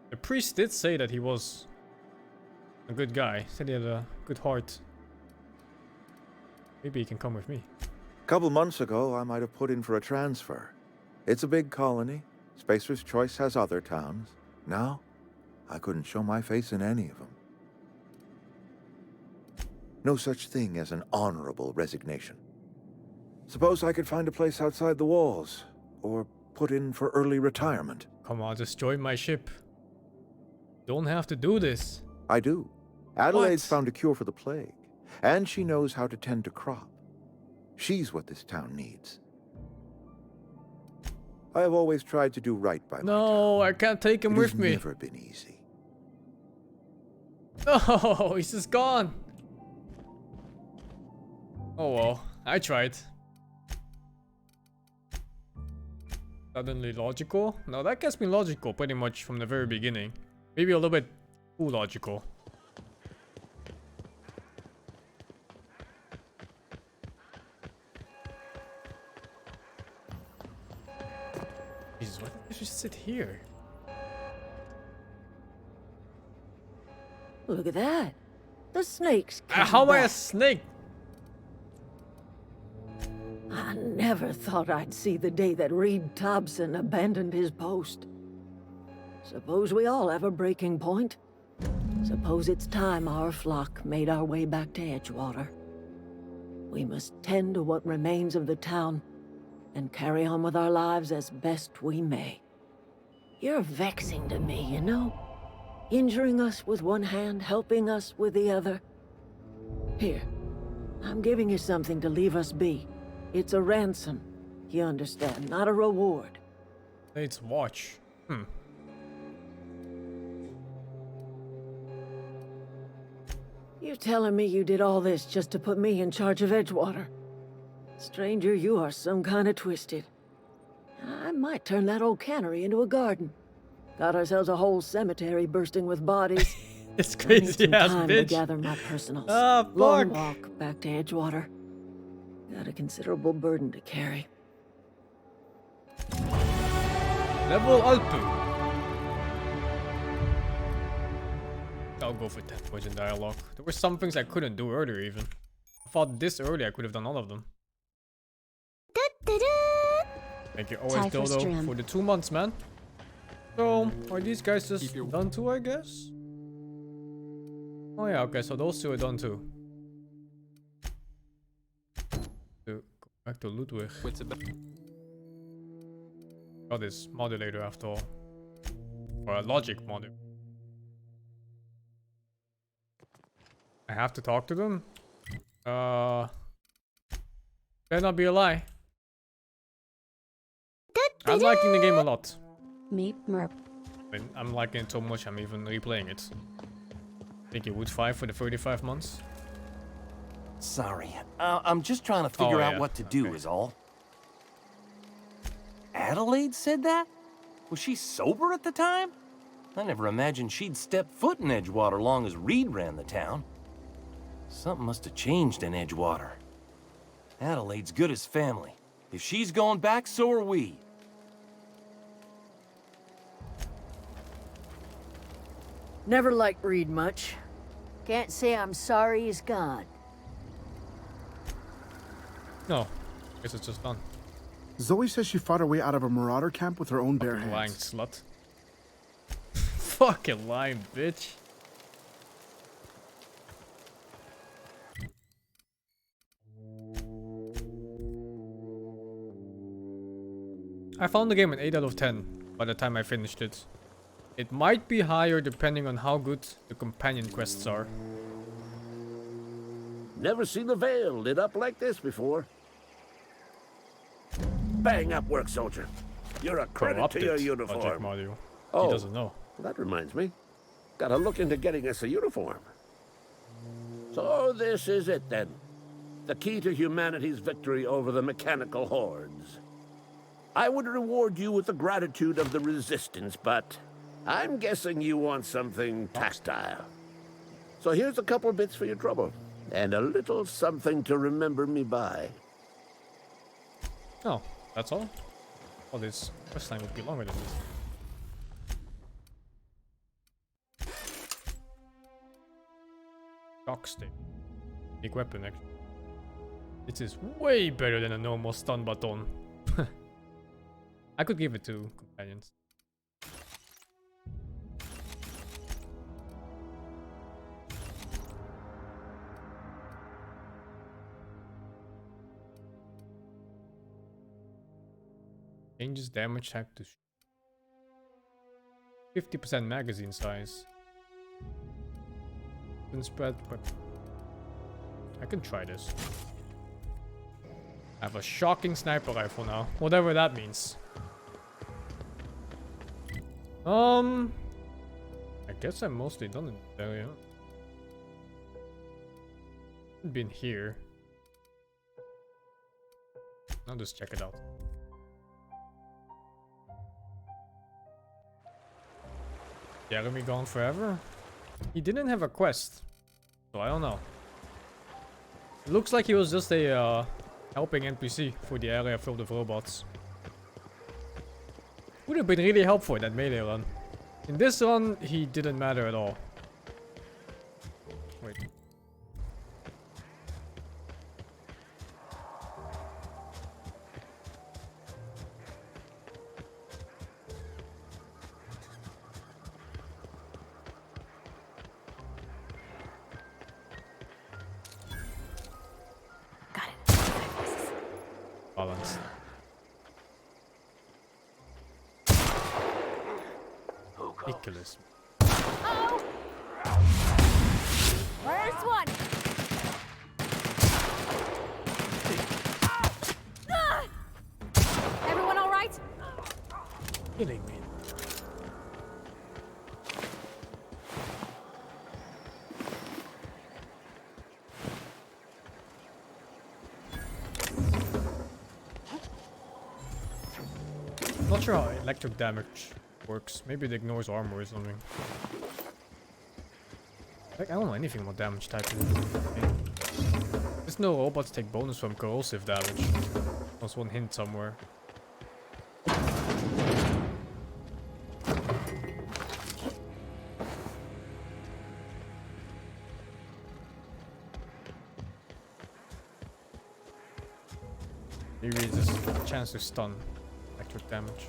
The priest did say that he was a good guy. Said he had a good heart. Maybe he can come with me. A couple months ago, I might have put in for a transfer. It's a big colony. Spacer's Choice has other towns. Now, I couldn't show my face in any of them. No such thing as an honorable resignation. Suppose I could find a place outside the walls, or put in for early retirement. Come on, just join my ship. Don't have to do this. I do. Adelaide's What? found a cure for the plague, and she knows how to tend a crop. She's what this town needs. I have always tried to do right by my town. No, I can't take him It with has me. never been easy. No, he's just gone. Oh well, I tried. Suddenly logical? No, that gets me logical pretty much from the very beginning. Maybe a little bit too logical. Jesus, why did I just sit here? Look at that. The snake's How am I a back. snake? I never thought I'd see the day that Reed Thompson abandoned his post. Suppose we all have a breaking point. Suppose it's time our flock made our way back to Edgewater. We must tend to what remains of the town and carry on with our lives as best we may. You're vexing to me, you know? Injuring us with one hand, helping us with the other. Here, I'm giving you something to leave us be. It's a ransom, you understand, not a reward. It's watch. You telling me you did all this just to put me in charge of Edgewater? Stranger, you are some kind of twisted. I might turn that old cannery into a garden. Got ourselves a whole cemetery bursting with bodies. It's I need crazy some ass time to bitch. gather my personals. Ah, fuck. Long walk back to Edgewater. Got a considerable burden to carry. Level Alpu. I'll go for 10 points in dialogue. There were some things I couldn't do earlier even. I thought this early I could have done all of them. Thank you always Dodo for the 2 months, man. So, are these guys just done too, I guess? Oh yeah, okay, so those two are done too. So, go back to Ludwig. Got this modulator after all. Or a logic modulator. I have to talk to them? Better not be a lie. I'm liking the game a lot. Meep merp. I mean, I'm liking it so much I'm even replaying it. Think it would 5 for the 35 months? Sorry, I'm just trying to figure out what to do is all. Adelaide said that? Was she sober at the time? I never imagined she'd step foot in Edgewater long as Reed ran the town. Something must have changed in Edgewater. Adelaide's good as family. If she's going back, so are we. Never liked Reed much. Can't say I'm sorry he's gone. No, guess it's just done. Zoe says she fought her way out of a marauder camp with her own bare hands. Lying slut. Fucking lying bitch. I found the game an 8 out of 10 by the time I finished it. It might be higher depending on how good the companion quests are. Never seen the Vale lit up like this before. Bang up work, soldier. You're a credit to your uniform. Mario. Oh, he doesn't know. That reminds me. Gotta look into getting us a uniform. So this is it then. The key to humanity's victory over the mechanical hordes. I would reward you with the gratitude of the Resistance, but I'm guessing you want something tactile. So here's a couple bits for your trouble, and a little something to remember me by. Oh, that's all? Oh, this quest line would be longer than this. Shock stick. Big weapon, actually. This is way better than a normal stun baton. I could give it to companions. Changes damage type to 50% magazine size. Then spread. I can try this. I have a shocking sniper rifle now, whatever that means. I guess I'm mostly done in this area. Been here. I'll just check it out. Jeremy gone forever? He didn't have a quest, so I don't know. It looks like he was just a helping NPC for the area filled with robots. Would have been really helpful in that melee run. In this run, he didn't matter at all. Wait. ridiculous. Oh! First one! Everyone all right? Kidding me. Not sure how electric damage works. Maybe it ignores armor or something. Like, I don't know anything about damage type. There's no robots take bonus from corrosive damage. There's one hint somewhere. Maybe it's just a chance to stun electric damage.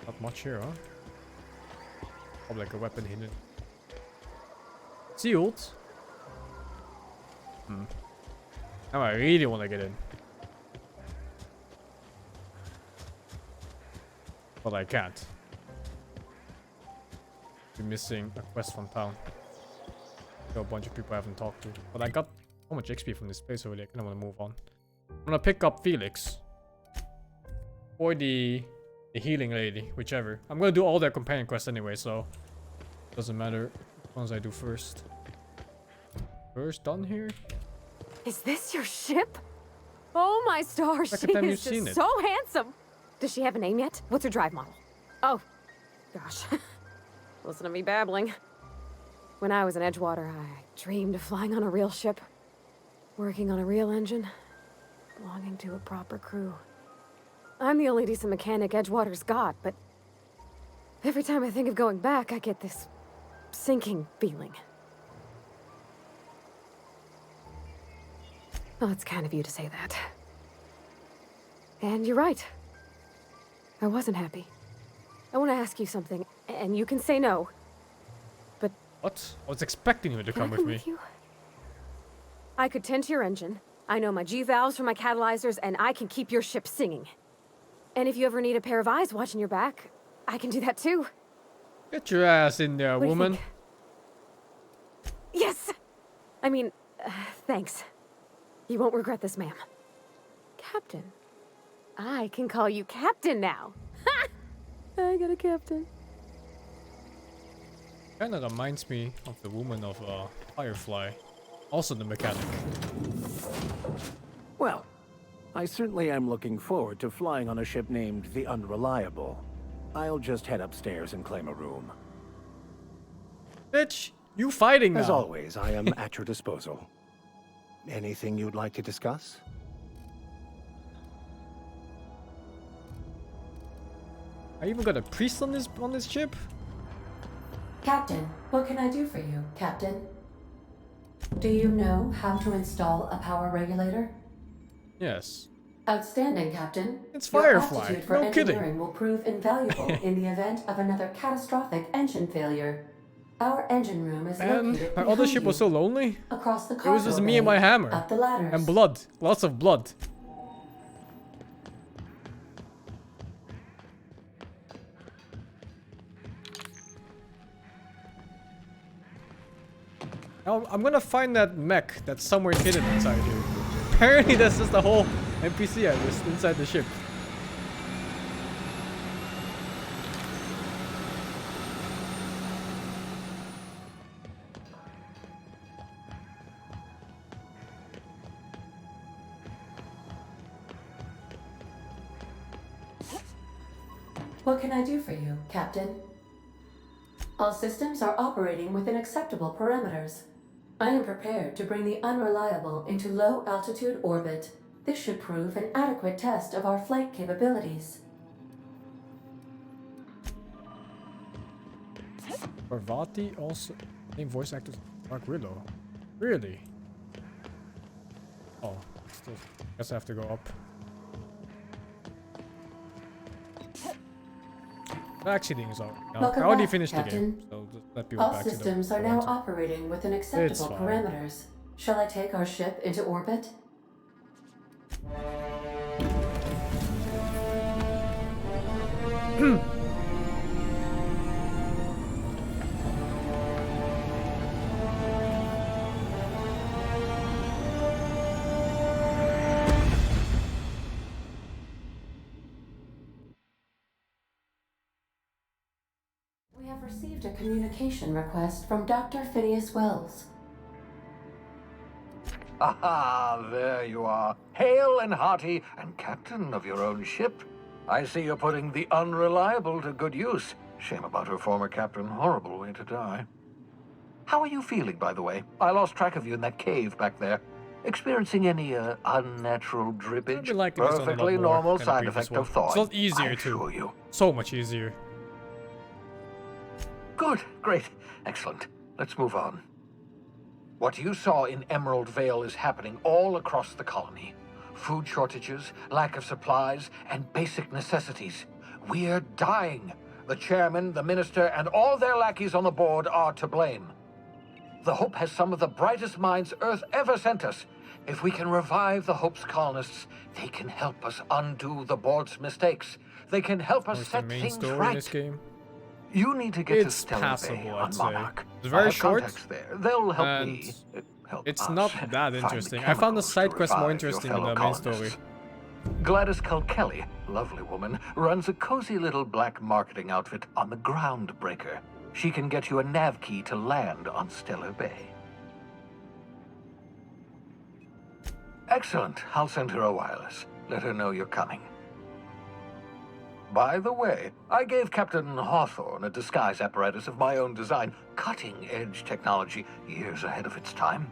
Not much here, huh? Probably like a weapon hidden. Sealed? Now I really want to get in. But I can't. We're missing a quest from town. Got a bunch of people I haven't talked to. But I got so much XP from this place already, I kinda wanna move on. I'm gonna pick up Felix. Or the healing lady, whichever. I'm gonna do all their companion quests anyway, so doesn't matter which ones I do first. First done here? Is this your ship? Oh my stars, she Second time is you've seen just it. so handsome. Does she have a name yet? What's her drive model? Oh, gosh. Listen to me babbling. When I was in Edgewater, I dreamed of flying on a real ship, working on a real engine, belonging to a proper crew. I'm the only decent mechanic Edgewater's got, but every time I think of going back, I get this sinking feeling. Well, it's kind of you to say that. And you're right. I wasn't happy. I want to ask you something, and you can say no. But what? I was expecting you to come with me. You? I could tend to your engine. I know my G-valves for my catalyzers, and I can keep your ship singing. And if you ever need a pair of eyes watching your back, I can do that too. Get your ass in there, What do you woman. think? Yes! I mean, thanks. You won't regret this, ma'am. Captain. I can call you Captain now. Ha! I got a captain. Kinda reminds me of the woman of Firefly. Also the mechanic. Well, I certainly am looking forward to flying on a ship named the Unreliable. I'll just head upstairs and claim a room. Bitch, you fighting now. As always, I am at your disposal. Anything you'd like to discuss? I even got a priest on this ship? Captain, what can I do for you, Captain? Do you know how to install a power regulator? Yes. Outstanding, Captain. It's Your Firefly. aptitude for No kidding. engineering will prove invaluable in the event of another catastrophic engine failure. Our engine room is And located my other behind ship you, was so lonely. across the It was just cargo me and my bay, hammer. up the ladders. And blood. Lots of blood. Now, I'm gonna find that mech that's somewhere hidden inside here. Apparently that's just the whole NPC I missed inside the ship. What can I do for you, Captain? All systems are operating within acceptable parameters. I am prepared to bring the Unreliable into low-altitude orbit. This should prove an adequate test of our flight capabilities. Parvati also named voice actor Dark Willow. Really? Oh, still guess I have to go up. Actually, things are. I Welcome already back, finished Captain. the game, so just let people All back to systems the are now operating within acceptable fine. parameters. Shall I take our ship into orbit? We have received a communication request from Dr. Phineas Wells. Aha, there you are. Hale and hearty, and captain of your own ship. I see you're putting the unreliable to good use. Shame about her former captain. Horrible way to die. How are you feeling, by the way? I lost track of you in that cave back there. Experiencing any unnatural drippage? I'd be liking this one a lot Perfectly more normal than the side previous effect one. of thawing. It's a lot easier I too. assure you. So much easier. Good, great, excellent. Let's move on. What you saw in Emerald Vale is happening all across the colony. Food shortages, lack of supplies, and basic necessities. We're dying. The chairman, the minister, and all their lackeys on the board are to blame. The Hope has some of the brightest minds Earth ever sent us. If we can revive the Hope's colonists, they can help us undo the board's mistakes. They can help us What's the set main things story right. in this game? You need to get It's to Stellar passable, Bay I'd on say. Monarch. It's I very have short, contacts there. They'll help and me. Help it's us not that find the interesting. I found the chemicals to side quest more revive your interesting than fellow the main story. colonists. Gladys Kelly, lovely woman, runs a cozy little black marketing outfit on the Groundbreaker. She can get you a nav key to land on Stellar Bay. Excellent. I'll send her a wireless. Let her know you're coming. By the way, I gave Captain Hawthorne a disguise apparatus of my own design, cutting-edge technology, years ahead of its time.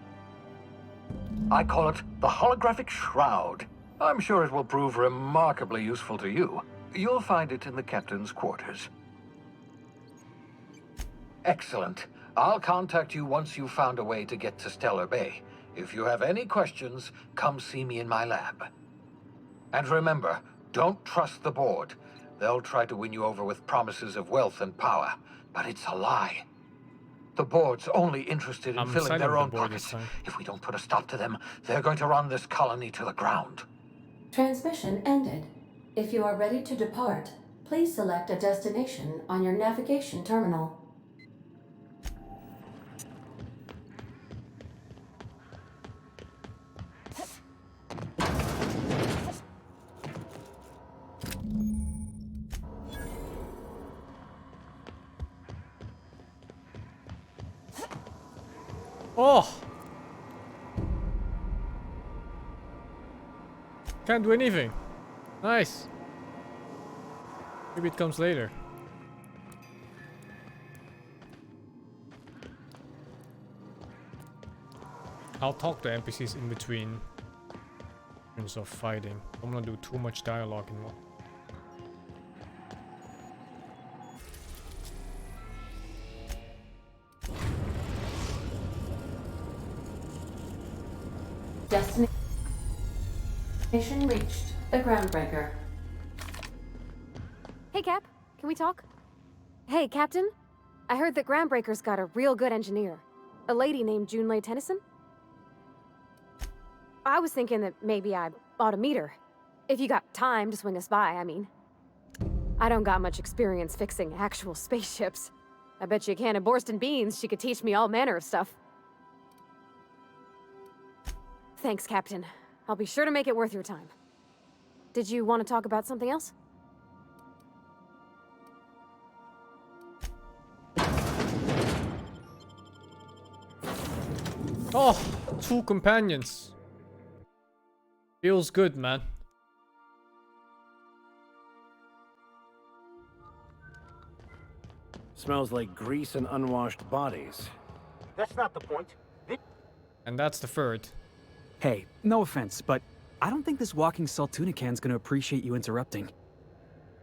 I call it the Holographic Shroud. I'm sure it will prove remarkably useful to you. You'll find it in the captain's quarters. Excellent. I'll contact you once you've found a way to get to Stellar Bay. If you have any questions, come see me in my lab. And remember, don't trust the board. They'll try to win you over with promises of wealth and power, but it's a lie. The board's only interested in filling their own pockets. If we don't put a stop to them, they're going to run this colony to the ground. Transmission ended. If you are ready to depart, please select a destination on your navigation terminal. Oh! Can't do anything. Nice. Maybe it comes later. I'll talk to NPCs in between turns of fighting. I'm gonna do too much dialogue in one. Destination reached. The Groundbreaker. Hey, Cap. Can we talk? Hey, Captain. I heard that Groundbreaker's got a real good engineer. A lady named Junlei Tennyson. I was thinking that maybe I ought to meet her. If you got time to swing us by, I mean. I don't got much experience fixing actual spaceships. I bet you a can of Borston beans she could teach me all manner of stuff. Thanks, Captain. I'll be sure to make it worth your time. Did you want to talk about something else? Oh, 2 companions. Feels good, man. Smells like grease and unwashed bodies. That's not the point. And that's the third. Hey, no offense, but I don't think this walking Saltuna can's gonna appreciate you interrupting.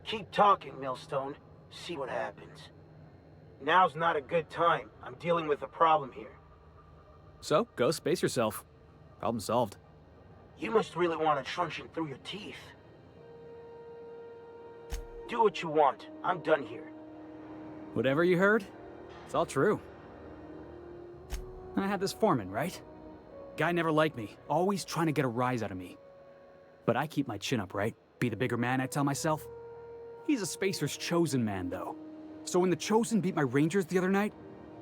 Keep talking, Millstone. See what happens. Now's not a good time. I'm dealing with a problem here. So, go space yourself. Problem solved. You must really want a truncheon through your teeth. Do what you want. I'm done here. Whatever you heard, it's all true. I had this foreman, right? Guy never liked me, always trying to get a rise out of me. But I keep my chin up, right? Be the bigger man, I tell myself. He's a Spacer's chosen man, though. So when the Chosen beat my Rangers the other night,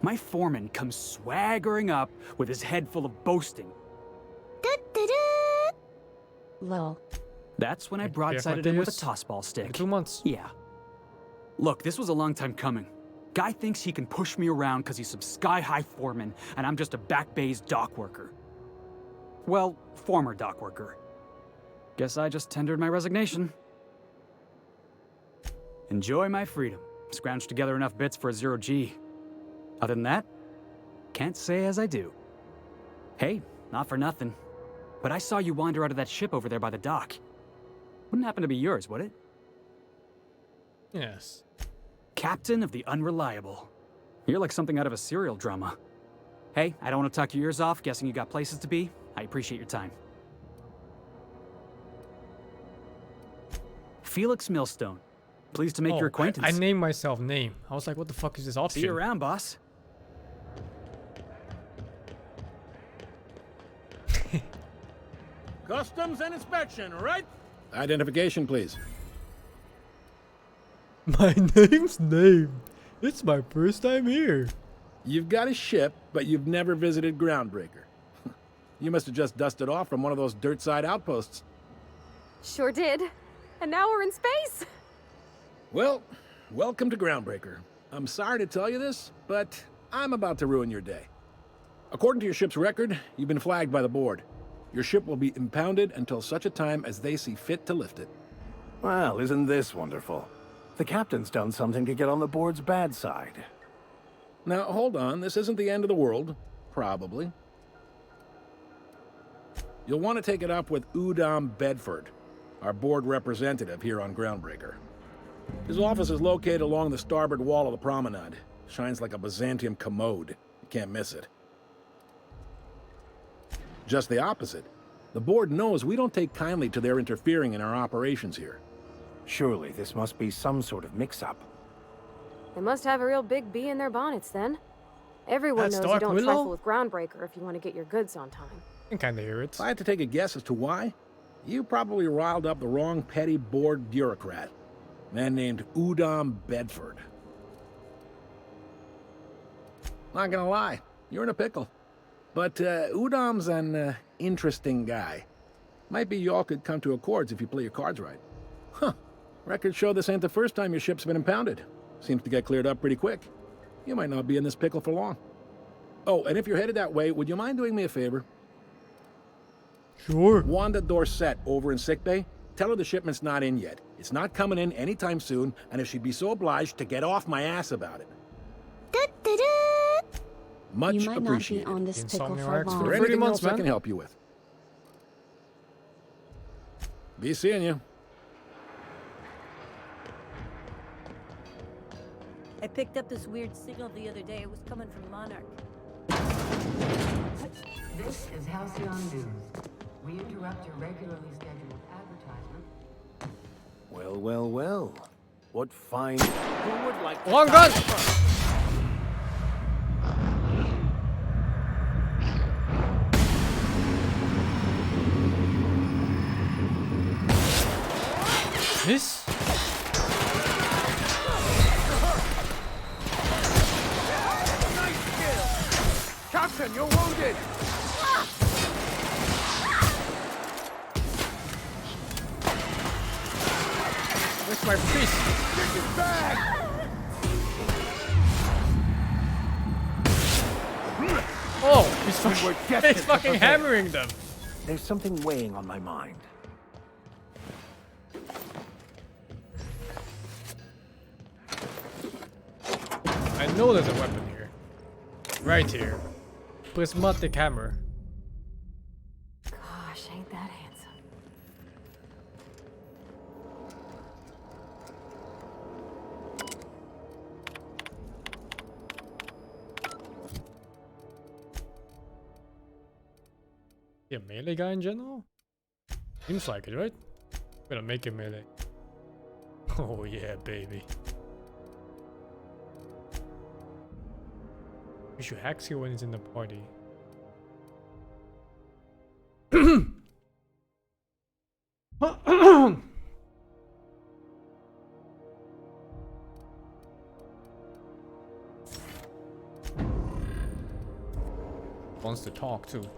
my foreman comes swaggering up with his head full of boasting. Lol. That's when I broadsided him with a tossball stick. 2 months. Yeah. Look, this was a long time coming. Guy thinks he can push me around because he's some sky-high foreman, and I'm just a back bay's dock worker. Well, former dock worker. Guess I just tendered my resignation. Enjoy my freedom. Scrounged together enough bits for a 0G. Other than that, can't say as I do. Hey, not for nothing, but I saw you wander out of that ship over there by the dock. Wouldn't happen to be yours, would it? Yes. Captain of the Unreliable. You're like something out of a serial drama. Hey, I don't want to talk your ears off, guessing you got places to be. I appreciate your time. Felix Millstone. Pleased to make your acquaintance. I named myself name. I was like, what the fuck is this option? See you around, boss. Customs and inspection, right? Identification, please. My name's Name. It's my first time here. You've got a ship, but you've never visited Groundbreaker. You must have just dusted off from one of those dirt-side outposts. Sure did. And now we're in space. Well, welcome to Groundbreaker. I'm sorry to tell you this, but I'm about to ruin your day. According to your ship's record, you've been flagged by the board. Your ship will be impounded until such a time as they see fit to lift it. Well, isn't this wonderful? The captain's done something to get on the board's bad side. Now, hold on. This isn't the end of the world. Probably. You'll want to take it up with Udom Bedford, our board representative here on Groundbreaker. His office is located along the starboard wall of the promenade. Shines like a Byzantium commode. You can't miss it. Just the opposite. The board knows we don't take kindly to their interfering in our operations here. Surely this must be some sort of mix-up. They must have a real big bee in their bonnets then. Everyone That's knows you Dark don't Willow? trifle with Groundbreaker if you want to get your goods on time. I can kinda hear it. If I had to take a guess as to why, you probably riled up the wrong petty board bureaucrat. A man named Udom Bedford. Not gonna lie, you're in a pickle. But Udom's an interesting guy. Might be y'all could come to accords if you play your cards right. Huh. Records show this ain't the first time your ship's been impounded. Seems to get cleared up pretty quick. You might not be in this pickle for long. Oh, and if you're headed that way, would you mind doing me a favor? Sure. Wanda Dorset over in sickbay. Tell her the shipment's not in yet. It's not coming in anytime soon, and if she'd be so obliged to get off my ass about it. Much you might appreciated. Not be on this pickle for Insomniacs long. for Anything 30 months, else I man. can help you with? Be seeing you. I picked up this weird signal the other day. It was coming from Monarch. This is Halcyon News. We interrupt your regularly scheduled advertisement. Well, well, well. What fine... Who would like to... Long gun! This? Captain, you're wounded! Where's my priest? Get his back! Oh, he's fucking hammering them. There's something weighing on my mind. I know there's a weapon here. Right here. Prismatic hammer. Gosh, ain't that handsome. Yeah, melee guy in general? Seems like it, right? Gonna make him melee. Oh yeah, baby. We should hack you when he's in the party. Wants to talk too.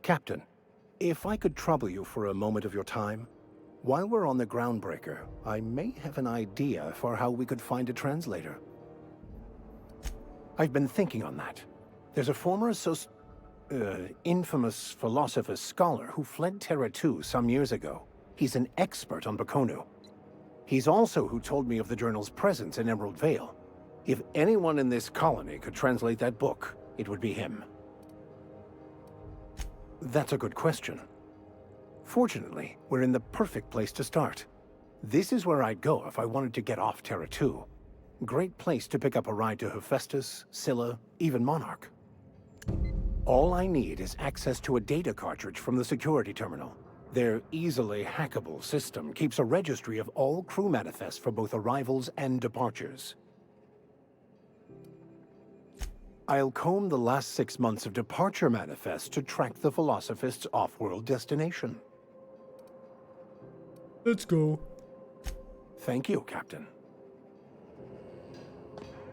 Captain, if I could trouble you for a moment of your time. While we're on the groundbreaker, I may have an idea for how we could find a translator. I've been thinking on that. There's a former infamous philosopher scholar who fled Terra 2 some years ago. He's an expert on Bakonu. He's also who told me of the journal's presence in Emerald Vale. If anyone in this colony could translate that book, it would be him. That's a good question. Fortunately, we're in the perfect place to start. This is where I'd go if I wanted to get off Terra 2. Great place to pick up a ride to Hephaestus, Scylla, even Monarch. All I need is access to a data cartridge from the security terminal. Their easily hackable system keeps a registry of all crew manifests for both arrivals and departures. I'll comb the last 6 months of departure manifests to track the Philosophist's off-world destination. Let's go. Thank you, Captain.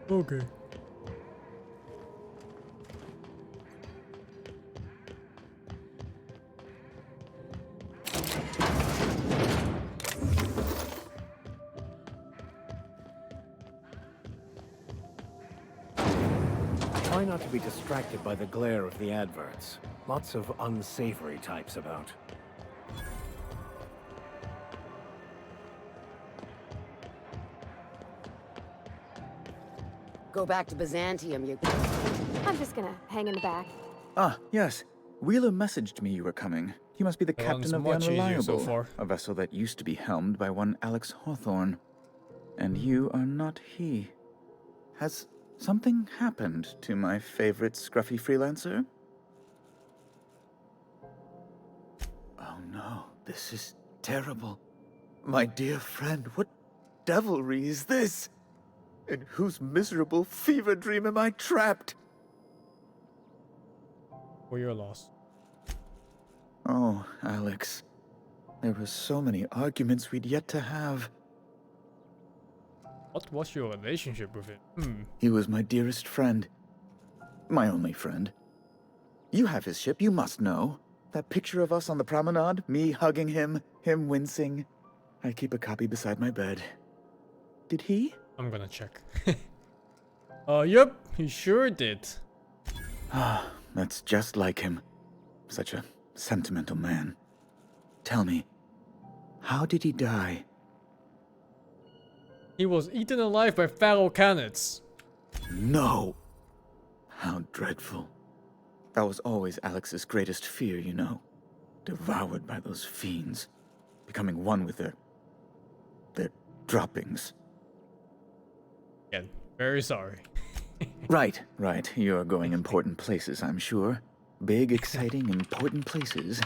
Okay. Try not to be distracted by the glare of the adverts. Lots of unsavory types about. Go back to Byzantium, you... I'm just gonna hang in the back. Ah, yes. Wheeler messaged me you were coming. He must be the captain of the Unreliable, a vessel that used to be helmed by one Alex Hawthorne. And you are not he. Has something happened to my favorite scruffy freelancer? Oh no, this is terrible. My dear friend, what devilry is this? In whose miserable fever dream am I trapped? For your loss. Oh, Alex. There were so many arguments we'd yet to have. What was your relationship with him? He was my dearest friend. My only friend. You have his ship, you must know. That picture of us on the promenade, me hugging him, him wincing. I keep a copy beside my bed. Did he? I'm gonna check. Yep, he sure did. Ah, that's just like him. Such a sentimental man. Tell me, how did he die? He was eaten alive by Pharaoh Canids. No! How dreadful. That was always Alex's greatest fear, you know. Devoured by those fiends. Becoming one with their droppings. Again, very sorry. Right. You're going important places, I'm sure. Big, exciting, important places.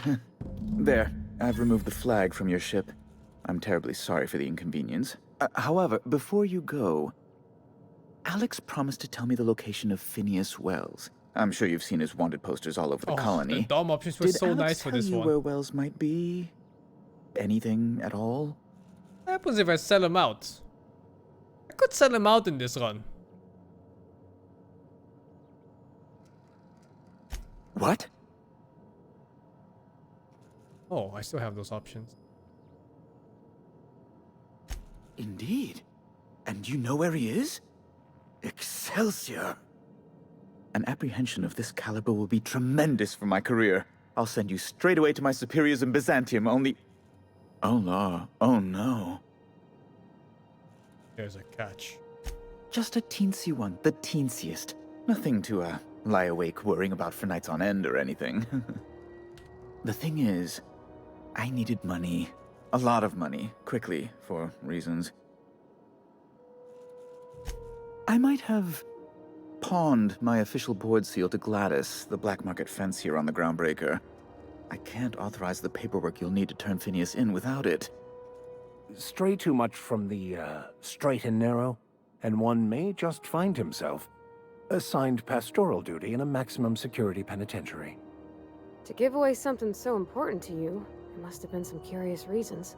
There, I've removed the flag from your ship. I'm terribly sorry for the inconvenience. However, before you go, Alex promised to tell me the location of Phineas Wells. I'm sure you've seen his wanted posters all over the colony. The DOM options were so nice for this Did Alex tell you one. where Wells might be? Anything at all? What happens if I sell him out? I could sell him out in this run. What? Oh, I still have those options. Indeed. And you know where he is? Excelsior! An apprehension of this caliber will be tremendous for my career. I'll send you straight away to my superiors in Byzantium, only... Oh, la. Oh, no. There's a catch. Just a teensy one, the teensiest. Nothing to, lie awake worrying about for nights on end or anything. The thing is, I needed money. A lot of money, quickly, for reasons. I might have pawned my official board seal to Gladys, the black market fence here on the Groundbreaker. I can't authorize the paperwork you'll need to turn Phineas in without it. Stray too much from the, straight and narrow, and one may just find himself assigned pastoral duty in a maximum security penitentiary. To give away something so important to you, there must have been some curious reasons.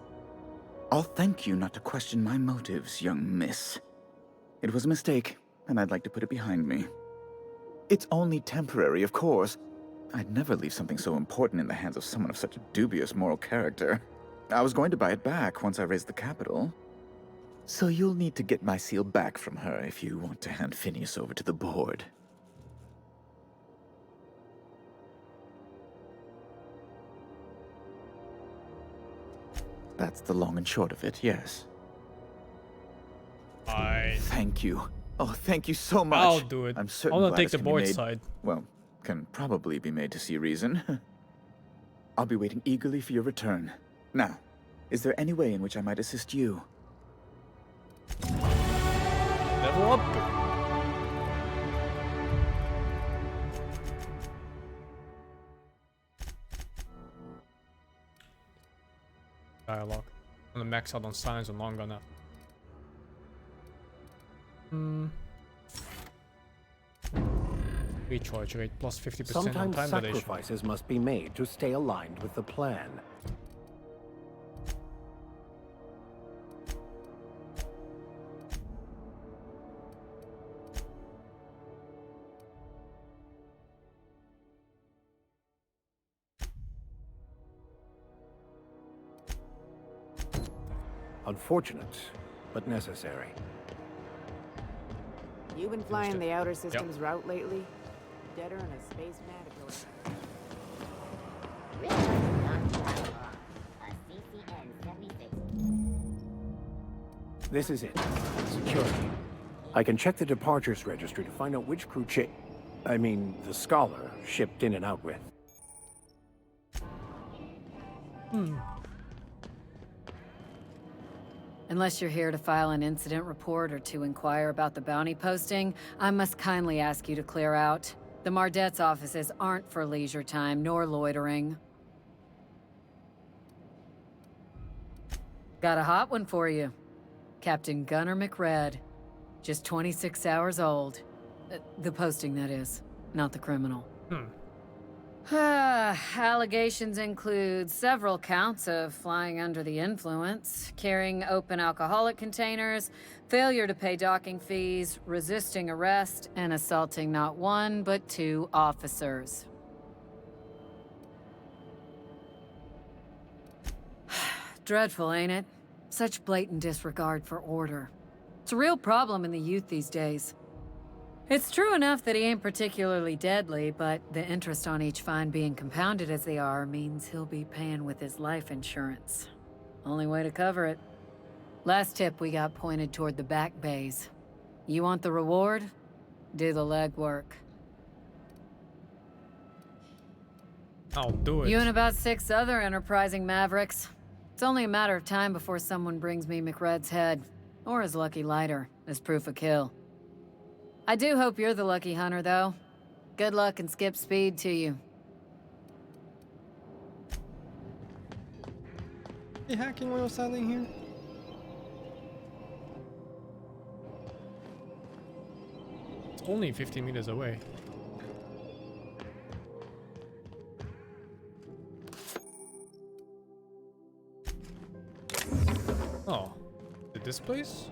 I'll thank you not to question my motives, young miss. It was a mistake, and I'd like to put it behind me. It's only temporary, of course. I'd never leave something so important in the hands of someone of such a dubious moral character. I was going to buy it back once I raised the capital. So you'll need to get my seal back from her if you want to hand Phineas over to the board. That's the long and short of it, yes. Thank you. Oh, thank you so much. I'll do it. I'm certain I'm gonna Gladys take the can be board made- side. Well, can probably be made to see reason. I'll be waiting eagerly for your return. Now, is there any way in which I might assist you? Level up. Dialogue. I'm gonna max out on science and long enough. Recharge rate plus 50% on Sometimes time dilation. sacrifices must be made to stay aligned with the plan. Unfortunate, but necessary. You been flying the Outer Systems route lately? Deader than a space matador. This is it. Security. I can check the departures registry to find out which crew the Scholar shipped in and out with. Unless you're here to file an incident report or to inquire about the bounty posting, I must kindly ask you to clear out. The Mardet's offices aren't for leisure time nor loitering. Got a hot one for you. Captain Gunnar McRed. Just 26 hours old. The posting, that is, not the criminal. Allegations include several counts of flying under the influence, carrying open alcoholic containers, failure to pay docking fees, resisting arrest, and assaulting not one, but 2 officers. Dreadful, ain't it? Such blatant disregard for order. It's a real problem in the youth these days. It's true enough that he ain't particularly deadly, but the interest on each fine being compounded as they are means he'll be paying with his life insurance. Only way to cover it. Last tip we got pointed toward the back bays. You want the reward? Do the legwork. I'll do it. You and about 6 other enterprising mavericks. It's only a matter of time before someone brings me McRed's head, or his lucky lighter, as proof of kill. I do hope you're the lucky hunter, though. Good luck and skip speed to you. You hacking while standing here? It's only 15 meters away. Oh, did this place?